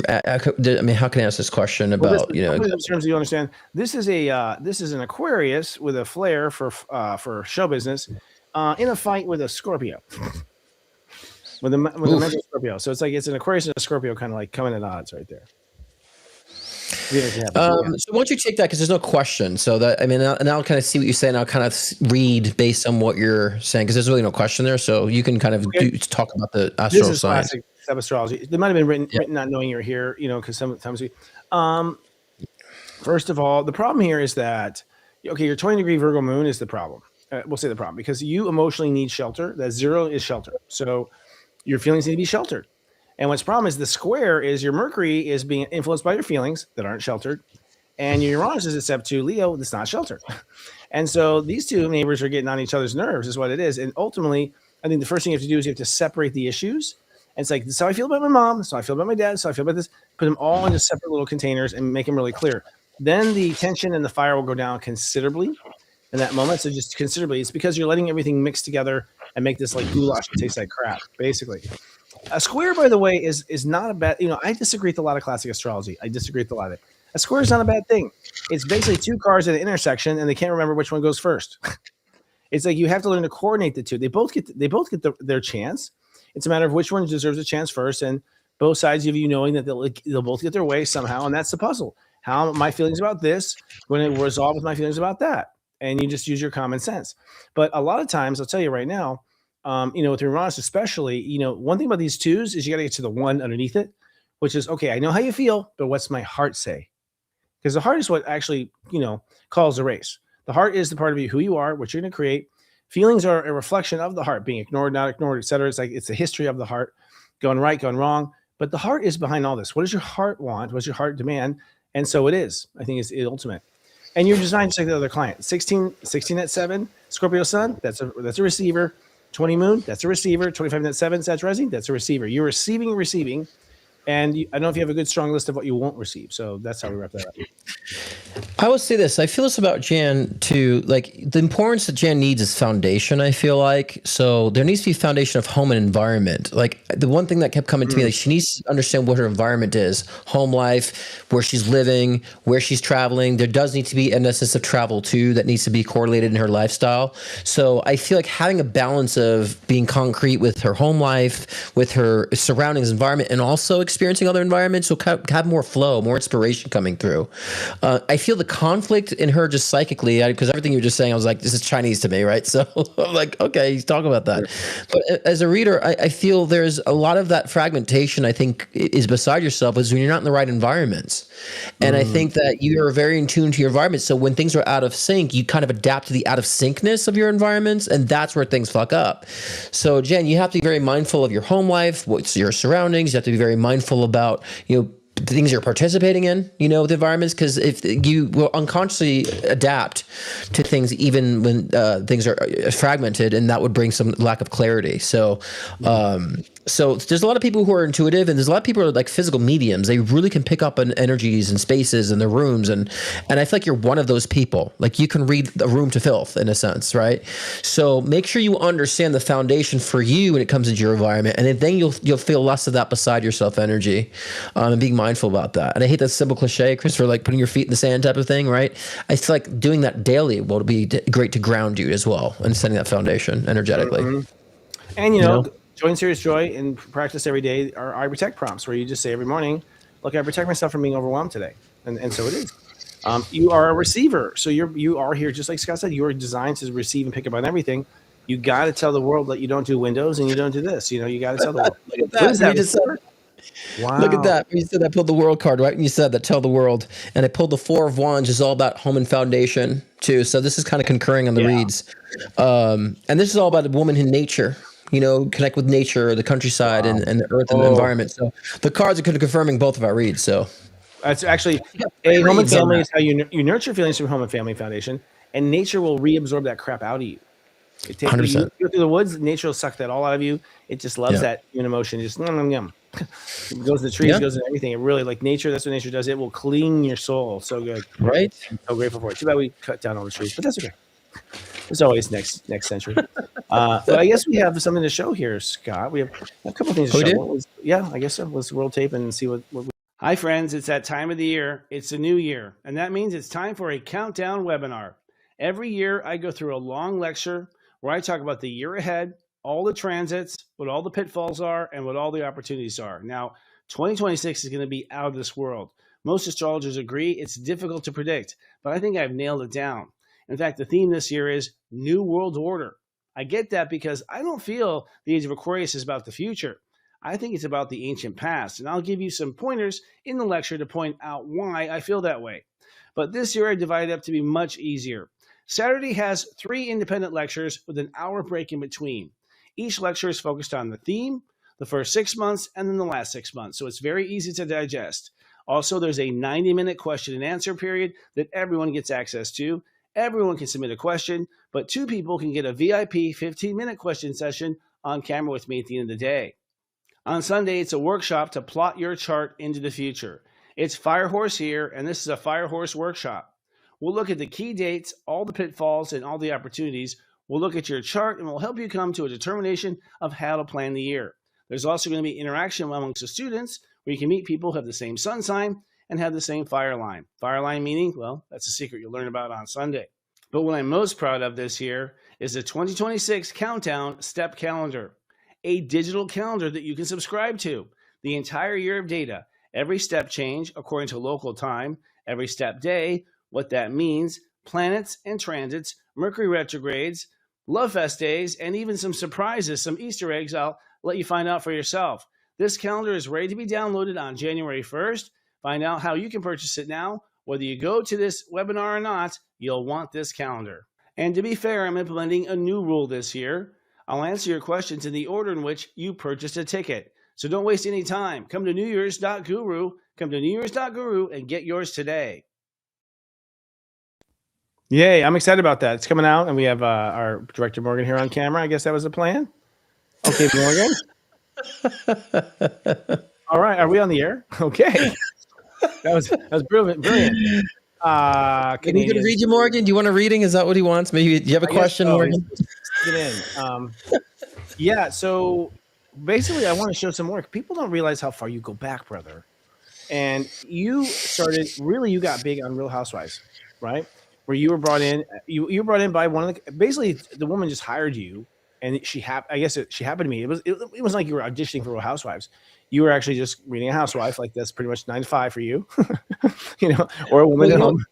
how can I ask this question about, in terms of, you understand, this is an Aquarius with a flair for show business in a fight with a Scorpio. With a mental Scorpio. So it's an Aquarius and a Scorpio kind of like coming at odds right there. So why don't you take that, because there's no question. So that, and I'll kind of see what you say, and I'll kind of read based on what you're saying, because there's really no question there. So you can kind of talk about the astral this is sign. Classic astrology. They might have been written not knowing you're here, because sometimes we. First of all, the problem here is that your 20-degree Virgo moon is the problem. We'll say the problem, because you emotionally need shelter. That 0 is shelter. So your feelings need to be sheltered. And what's the problem is the square is your Mercury is being influenced by your feelings that aren't sheltered. And your Uranus is at step 2, Leo, that's not sheltered. And so these two neighbors are getting on each other's nerves is what it is. And ultimately, I think the first thing you have to do is you have to separate the issues. And it's like, this is how I feel about my mom. This is how I feel about my dad. This is how I feel about this. Put them all into separate little containers and make them really clear. Then the tension and the fire will go down considerably in that moment. So just considerably. It's because you're letting everything mix together and make this like goulash that tastes like crap, basically. A square, by the way, is not a bad, I disagree with a lot of classic astrology. I disagree with a lot of it. A square is not a bad thing. It's basically two cars at an intersection and they can't remember which one goes first. It's like you have to learn to coordinate the two. They both get their chance. It's a matter of which one deserves a chance first, and both sides of you knowing that they'll both get their way somehow, and that's the puzzle. How my feelings about this going to resolve with my feelings about that, and you just use your common sense. But a lot of times, I'll tell you right now, with Uranus especially, one thing about these twos is you got to get to the one underneath it, which is, okay, I know how you feel, but what's my heart say? Because the heart is what actually, calls the race. The heart is the part of you, who you are, what you're going to create. Feelings are a reflection of the heart, being ignored, not ignored, etc. It's like it's the history of the heart, going right, going wrong. But the heart is behind all this. What does your heart want? What does your heart demand? And so it is. I think it's the ultimate. And you're designed just like the other client. 16 at 7, Scorpio Sun, that's a receiver. 20 Moon, that's a receiver. 25 at 7, Sag Rising, that's a receiver. You're receiving. And I don't know if you have a good, strong list of what you won't receive. So that's how we wrap that up. I will say this. I feel this about Jan too. Like, the importance that Jan needs is foundation, I feel like. So there needs to be foundation of home and environment. Like, the one thing that kept coming to me, like, she needs to understand what her environment is, home life, where she's living, where she's traveling. There does need to be an essence of travel too that needs to be correlated in her lifestyle. So I feel like having a balance of being concrete with her home life, with her surroundings, environment, and also experiencing other environments will have more flow, more inspiration coming through. I feel the conflict in her just psychically, because everything you were just saying, I was like, this is Chinese to me, right? So I'm like, okay, he's talking about that. But as a reader, I feel there's a lot of that fragmentation, I think, is beside yourself is when you're not in the right environments. And I think that you are very in tune to your environment. So when things are out of sync, you kind of adapt to the out of syncness of your environments, and that's where things fuck up. So Jen, you have to be very mindful of your home life, what's your surroundings. You have to be very mindful about, things you're participating in, with environments, because if you will unconsciously adapt to things, even when things are fragmented, and that would bring some lack of clarity. So, so there's a lot of people who are intuitive, and there's a lot of people who are like physical mediums. They really can pick up on energies and spaces in the rooms. And I feel like you're one of those people. Like, you can read a room to filth in a sense, right? So make sure you understand the foundation for you when it comes into your environment. And then you'll feel less of that beside yourself energy, and being mindful about that. And I hate that simple cliche, Christopher, like putting your feet in the sand type of thing, right? I feel like doing that daily will be great to ground you as well, and setting that foundation energetically. And, join SiriusJoy and practice every day our I Protect prompts, where you just say every morning, look, I protect myself from being overwhelmed today. And so it is. You are a receiver. So you are here, just like Scott said, you are designed to receive and pick up on everything. You got to tell the world that you don't do windows and you don't do this. You got to tell the world. What is that? Wow. Look at that. You said I pulled the world card, right? And you said that tell the world. And I pulled the Four of Wands, is all about home and foundation too. So this is kind of concurring on the reads. And this is all about a woman in nature, connect with nature, the countryside and the earth and the environment. So the cards are kind of confirming both of our reads. So that's actually home and family is how you nurture feelings through home and family foundation, and nature will reabsorb that crap out of you. It takes 100%. You go through the woods, nature will suck that all out of you. It just loves that human emotion. Just yum. It goes to the trees, goes to everything. It really, like nature, that's what nature does. It will clean your soul. So good. Right? I'm so grateful for it. Too bad we cut down all the trees, but that's okay. It's always next century. But I guess we have something to show here, Scott. We have a couple of things to show. I guess so. Let's roll tape and see what we... Hi, friends. It's that time of the year. It's a new year, and that means it's time for a countdown webinar. Every year, I go through a long lecture where I talk about the year ahead, all the transits, what all the pitfalls are, and what all the opportunities are. Now, 2026 is going to be out of this world. Most astrologers agree it's difficult to predict, but I think I've nailed it down. In fact, the theme this year is New World Order. I get that because I don't feel the age of Aquarius is about the future. I think it's about the ancient past, and I'll give you some pointers in the lecture to point out why I feel that way. But this year I divided up to be much easier. Saturday has 3 independent lectures with an hour break in between. Each lecture is focused on the theme, the first 6 months, and then the last 6 months, so it's very easy to digest. Also, there's a 90-minute question and answer period that everyone gets access to. Everyone can submit a question, but 2 people can get a VIP 15-minute question session on camera with me at the end of the day. On Sunday, it's a workshop to plot your chart into the future. It's Firehorse here, and this is a Firehorse workshop. We'll look at the key dates, all the pitfalls, and all the opportunities. We'll look at your chart, and we'll help you come to a determination of how to plan the year. There's also going to be interaction amongst the students where you can meet people who have the same sun sign and have the same fire line. Fire line meaning, well, that's a secret you'll learn about on Sunday. But what I'm most proud of this year is the 2026 Countdown Step Calendar, a digital calendar that you can subscribe to. The entire year of data, every step change according to local time, every step day, what that means, planets and transits, Mercury retrogrades, Love Fest days, and even some surprises, some Easter eggs I'll let you find out for yourself. This calendar is ready to be downloaded on January 1st. Find out how you can purchase it now. Whether you go to this webinar or not, you'll want this calendar. And to be fair, I'm implementing a new rule this year. I'll answer your questions in the order in which you purchased a ticket. So don't waste any time. Come to newyears.guru. Come to newyears.guru and get yours today. Yay, I'm excited about that. It's coming out, and we have our director Morgan here on camera. I guess that was the plan. Okay, Morgan. All right, are we on the air? Okay. That was brilliant. Can you going to read you, Morgan? Do you want a reading? Is that what he wants? Maybe do you have a question, Morgan? Get in. Yeah, so basically I want to show some work. People don't realize how far you go back, brother. And you got big on Real Housewives, right? Where you were brought in, you were brought in by one of basically the woman just hired you, and she happened to me. It wasn't like you were auditioning for Real Housewives. You were actually just reading a housewife, like that's pretty much 9 to 5 for you, or a woman at home.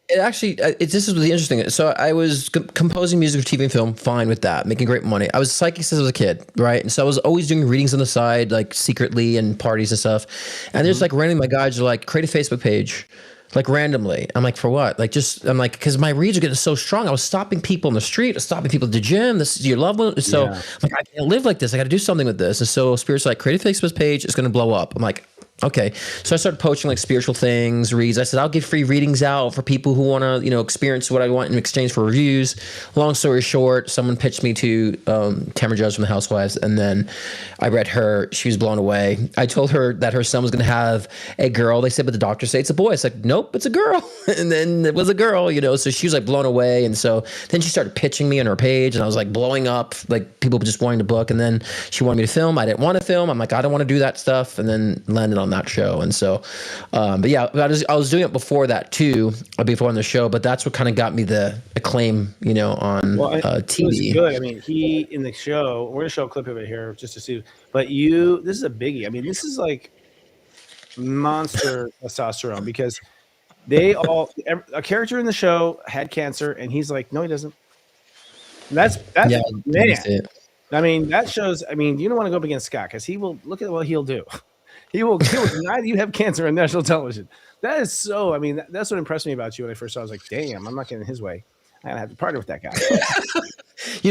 It actually, this is really interesting. So I was composing music for TV and film, fine with that, making great money. I was psychic since I was a kid, right? And so I was always doing readings on the side, like secretly and parties and stuff. And there's like randomly, my guides are like, create a Facebook page, like randomly. I'm like, for what? I'm like, because my reads are getting so strong. I was stopping people in the street, stopping people at the gym. This is your loved one. So I'm like, I can't live like this. I got to do something with this. And so Spirit's like, create a Facebook page. It's going to blow up. I'm like, okay. So I started posting like spiritual things, reads. I said, I'll give free readings out for people who want to, experience what I want in exchange for reviews. Long story short, someone pitched me to Tamara Judge from the Housewives. And then I read her. She was blown away. I told her that her son was going to have a girl. They said, but the doctors say it's a boy. It's like, nope, it's a girl. And then it was a girl, so she was like blown away. And so then she started pitching me on her page and I was like blowing up, like people just wanting to book. And then she wanted me to film. I didn't want to film. I'm like, I don't want to do that stuff. And then landed on that show. And so, but yeah, I was doing it before that too, before on the show, but that's what kind of got me the acclaim, on TV. It was good. I mean, he in the show, we're going to show a clip of it here just to see, but this is a biggie. I mean, this is like monster testosterone because a character in the show had cancer and he's like, no, he doesn't. And that's man. I mean, that shows, you don't want to go up against Scott because he will look at what he'll do. He will deny that you have cancer on national television. That is so. I mean, that's what impressed me about you when I first saw. I was like, damn, I'm not getting in his way. I gotta have to partner with that guy.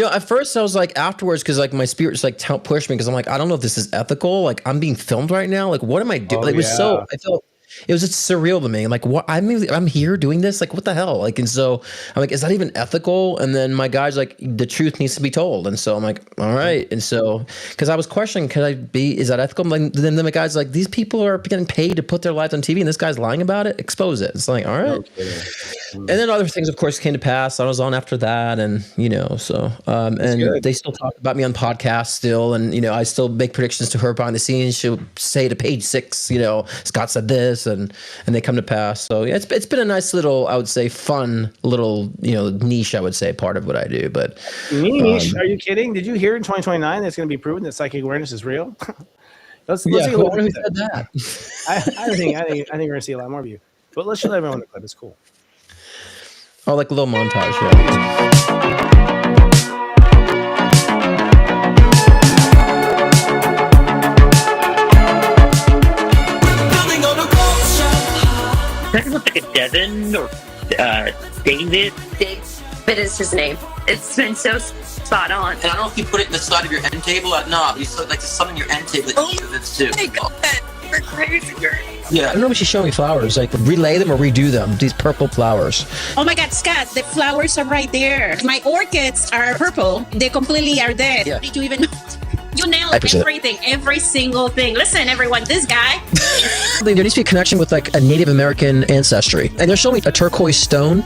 At first I was like, afterwards, because like my spirit just like pushed me, because I'm like, I don't know if this is ethical. Like, I'm being filmed right now. Like, what am I doing? Like, it was so. I felt. It was just surreal to me. I'm like, what? I'm here doing this. Like, what the hell? Like, and so I'm like, is that even ethical? And then my guy's like, the truth needs to be told. And so I'm like, all right. And so, because I was questioning, is that ethical? Like, then my guy's like, these people are getting paid to put their lives on TV, and this guy's lying about it. Expose it. It's like, all right. Okay. And then other things, of course, came to pass. I was on after that, and so and they still talk about me on podcasts still, and I still make predictions to her behind the scenes. She'll say to page 6, Scott said this. And they come to pass. So yeah, it's been a nice little, I would say, fun little niche, I would say, part of what I do. But niche? Are you kidding? Did you hear in 2029 that's going to be proven that psychic awareness is real? let's see who said that. I think we're going to see a lot more of you. But let's show everyone the clip. It's cool. Oh, like a little montage. Yeah. Does it look like a Devin or David? David is his name. It's been so spot on. And I don't know if you put it in the side of your end table or not. You saw like there's some in your end table that you this too. Oh my God, you're crazy. Yeah, I don't know if she's showing me flowers. Like, relay them or redo them. These purple flowers. Oh my God, Scott, the flowers are right there. My orchids are purple. They completely are there. Yeah. Did you even know? You nailed everything, every single thing. Listen, everyone, this guy. There needs to be a connection with like a Native American ancestry. And they're showing me a turquoise stone.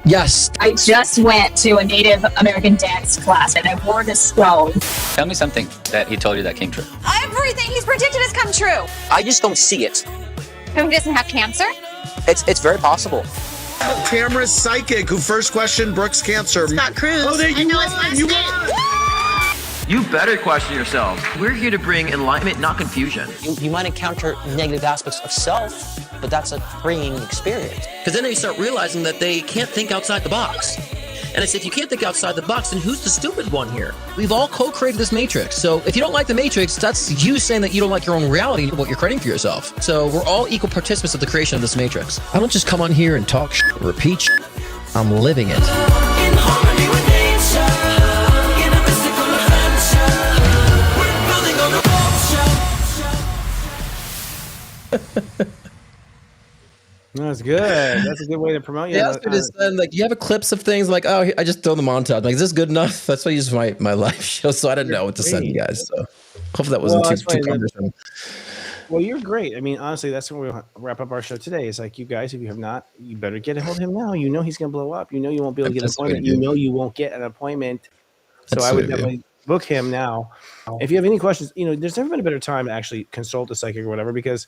Yes. I just went to a Native American dance class and I wore this stone. Tell me something that he told you that came true. Everything he's predicted has come true. I just don't see it. Who doesn't have cancer? It's very possible. Camera's psychic who first questioned Brooke's cancer. Scott Cruz. Oh, there you won. You better question yourself. We're here to bring enlightenment, not confusion. You might encounter negative aspects of self, but that's a freeing experience. Because then they start realizing that they can't think outside the box. And I say, if you can't think outside the box, then who's the stupid one here? We've all co-created this matrix. So if you don't like the matrix, that's you saying that you don't like your own reality, what you're creating for yourself. So we're all equal participants of the creation of this matrix. I don't just come on here and talk shit, repeat shit. I'm living it. In harmony with nature. That's good. That's a good way to promote you. Yeah, like you have a clips of things like, oh, I just throw the montage. Like, is this good enough? That's why I use my live show, so I didn't know what to send you guys. So hopefully that wasn't too cumbersome. Well, you're great. I mean, honestly, that's when we'll wrap up our show today. It's like, you guys, if you have not, you better get a hold of him now. You know he's going to blow up. You know you won't be able to get an appointment. You know you won't get an appointment. So I would definitely book him now. If you have any questions, there's never been a better time to actually consult a psychic or whatever, because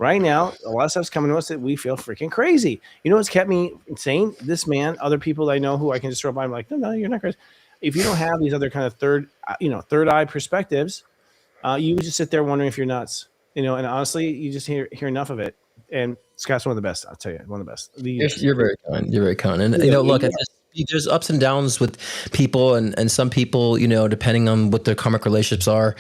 right now, a lot of stuff's coming to us that we feel freaking crazy. You know what's kept me insane? This man, other people I know who I can just throw by, I'm like, no, you're not crazy. If you don't have these other kind of third eye perspectives, you just sit there wondering if you're nuts. And honestly, you just hear enough of it. And Scott's one of the best. I'll tell you, one of the best. You're very kind. You're very kind. And look, there's ups and downs with people, and some people, depending on what their karmic relationships are,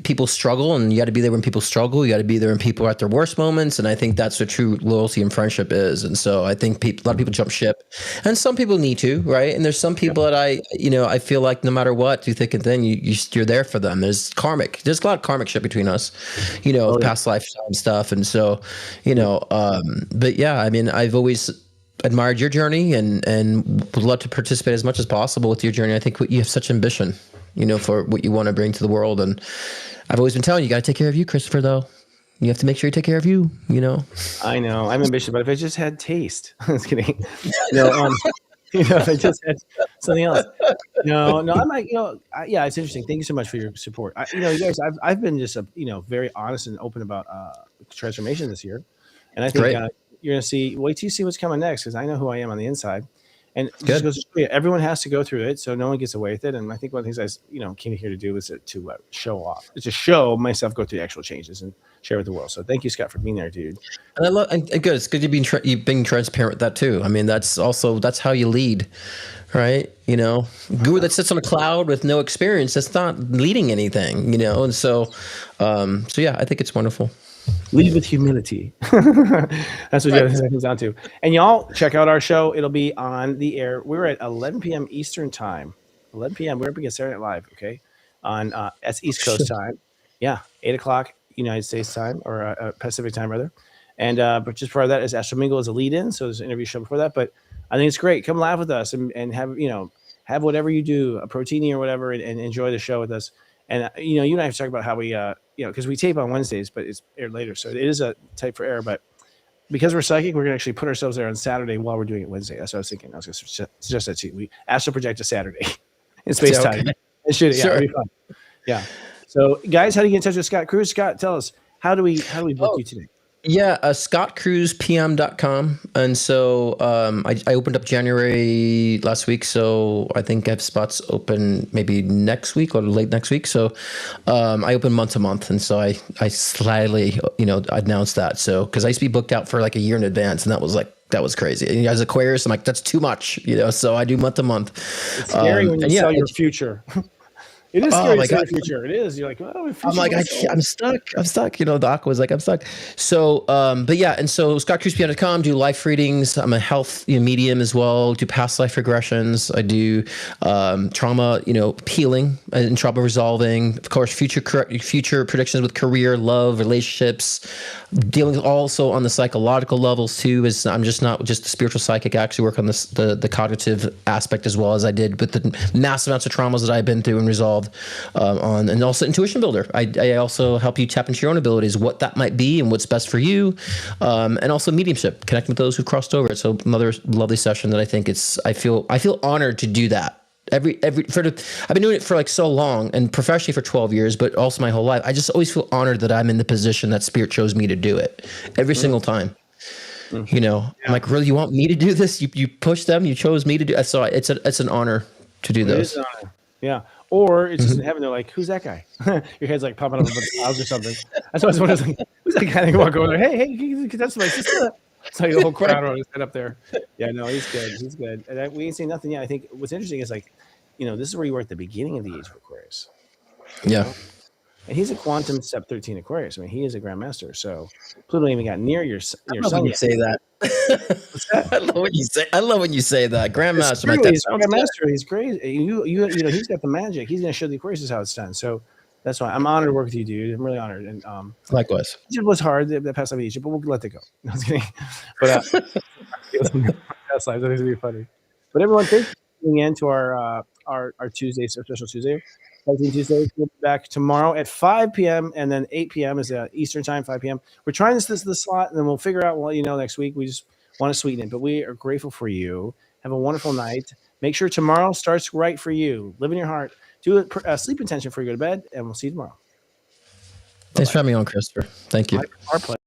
people struggle, and you got to be there when people struggle. You got to be there when people are at their worst moments. And I think that's what true loyalty and friendship is. And so I think a lot of people jump ship, and some people need to, right? And there's some people that I feel like no matter what, you think, and then you're there for them. There's a lot of karmic shit between us, past lifetime stuff. And so, but yeah, I mean, I've always admired your journey and would love to participate as much as possible with your journey. I think you have such ambition, for what you want to bring to the world. And I've always been telling you, got to take care of you, Christopher, though. You have to make sure you take care of you, I know. I'm ambitious, but if I just had taste, I was kidding. If I just had something else. No, I'm like, yeah, it's interesting. Thank you so much for your support. You guys, I've been just, very honest and open about transformation this year. And I think you're going to wait till you see what's coming next, because I know who I am on the inside. And just goes to show you, everyone has to go through it, so no one gets away with it. And I think one of the things I came here to do is to show off. It's to show myself go through the actual changes and share with the world. So thank you, Scott, for being there, dude. And I love, and good. It's good you've been transparent with that too. I mean, that's how you lead, right? Guru that sits on a cloud with no experience, that's not leading anything, And so yeah, I think it's wonderful. Lead with humility. That's what it comes down to. And y'all check out our show. It'll be on the air. We're at 11 p.m. Eastern time. 11 p.m. We're up against Saturday Night Live. Okay, on that's East Coast time. Yeah, 8 o'clock United States time or Pacific time rather. And but just prior to that is Astro Mingle as a lead-in. So there's an interview show before that. But I think it's great. Come laugh with us and have whatever you do, a proteini or whatever, and enjoy the show with us. And you and I have to talk about how we because we tape on Wednesdays, but it's aired later, so it is a type for air. But because we're psychic, we're gonna actually put ourselves there on Saturday while we're doing it Wednesday. That's what I was thinking. I was gonna suggest that to you. We astral project a Saturday in space time. Okay. It should, Sure. it'll be fun. Yeah. So guys, how do you get in touch with Scott Cruz? Scott, tell us how do we book you today? Yeah, scottcruzpm.com. And so I opened up January last week, so I think I have spots open maybe next week or late next week. So I open month to month, and so I slightly announced that. So because I used to be booked out for like a year in advance, and that was crazy. And as Aquarius, I'm like, that's too much, so I do month to month. It's scary when you sell your future. It is scary to sell your future. It is. You're like, oh, I'm like, I'm stuck. The Aqua was like, I'm stuck. So, but yeah, and so scottcruzpm.com, do life readings. I'm a health medium as well. Do past life regressions. I do trauma, healing and trauma resolving. Of course, future predictions with career, love, relationships. Dealing also on the psychological levels too. Is I'm just not just the spiritual psychic. I actually work on the cognitive aspect as well as I did with the massive amounts of traumas that I've been through and resolved. And also intuition builder. I also help you tap into your own abilities, what that might be and what's best for you. And also mediumship, connecting with those who've crossed over. So another lovely session that I think I feel honored to do that. I've been doing it for like so long and professionally for 12 years, but also my whole life. I just always feel honored that I'm in the position that Spirit chose me to do it every single time. I'm like, really, you want me to do this? You push them, you chose me to do it. So it's an honor to do this. Yeah. Or it's just in heaven. They're like, "Who's that guy?" Your head's like popping up above the clouds or something. That's why I was wondering, like, "Who's that guy?" They walk over there. Hey, that's my sister. It's like the whole crowd on his head up there. Yeah, no, he's good. He's good. And we ain't seen nothing yet. I think what's interesting is like, this is where you were at the beginning of the age of Aquarius. Yeah. And he's a quantum step 13 Aquarius. I mean, he is a grandmaster. So Pluto even got near your sun. When you say that. I love when you say that. Grandmaster. He's grandmaster. He's crazy. He's got the magic. He's going to show the Aquarius how it's done. So that's why I'm honored to work with you, dude. I'm really honored. And likewise. Egypt was hard. The past life of Egypt, but we'll let that go. No, I was kidding. But past lives. I think it's gonna be funny. But everyone, thanks for tuning in to our Tuesday, special Tuesday. Tuesday. We'll be back tomorrow at 5 p.m. and then 8 p.m. is Eastern time, 5 p.m. We're trying this the slot, and then we'll figure out. We'll let you know next week. We just want to sweeten it, but we are grateful for you. Have a wonderful night. Make sure tomorrow starts right for you. Live in your heart. Do a sleep intention before you go to bed, and we'll see you tomorrow. Thanks for having me on, Christopher. Thank you. Our pleasure.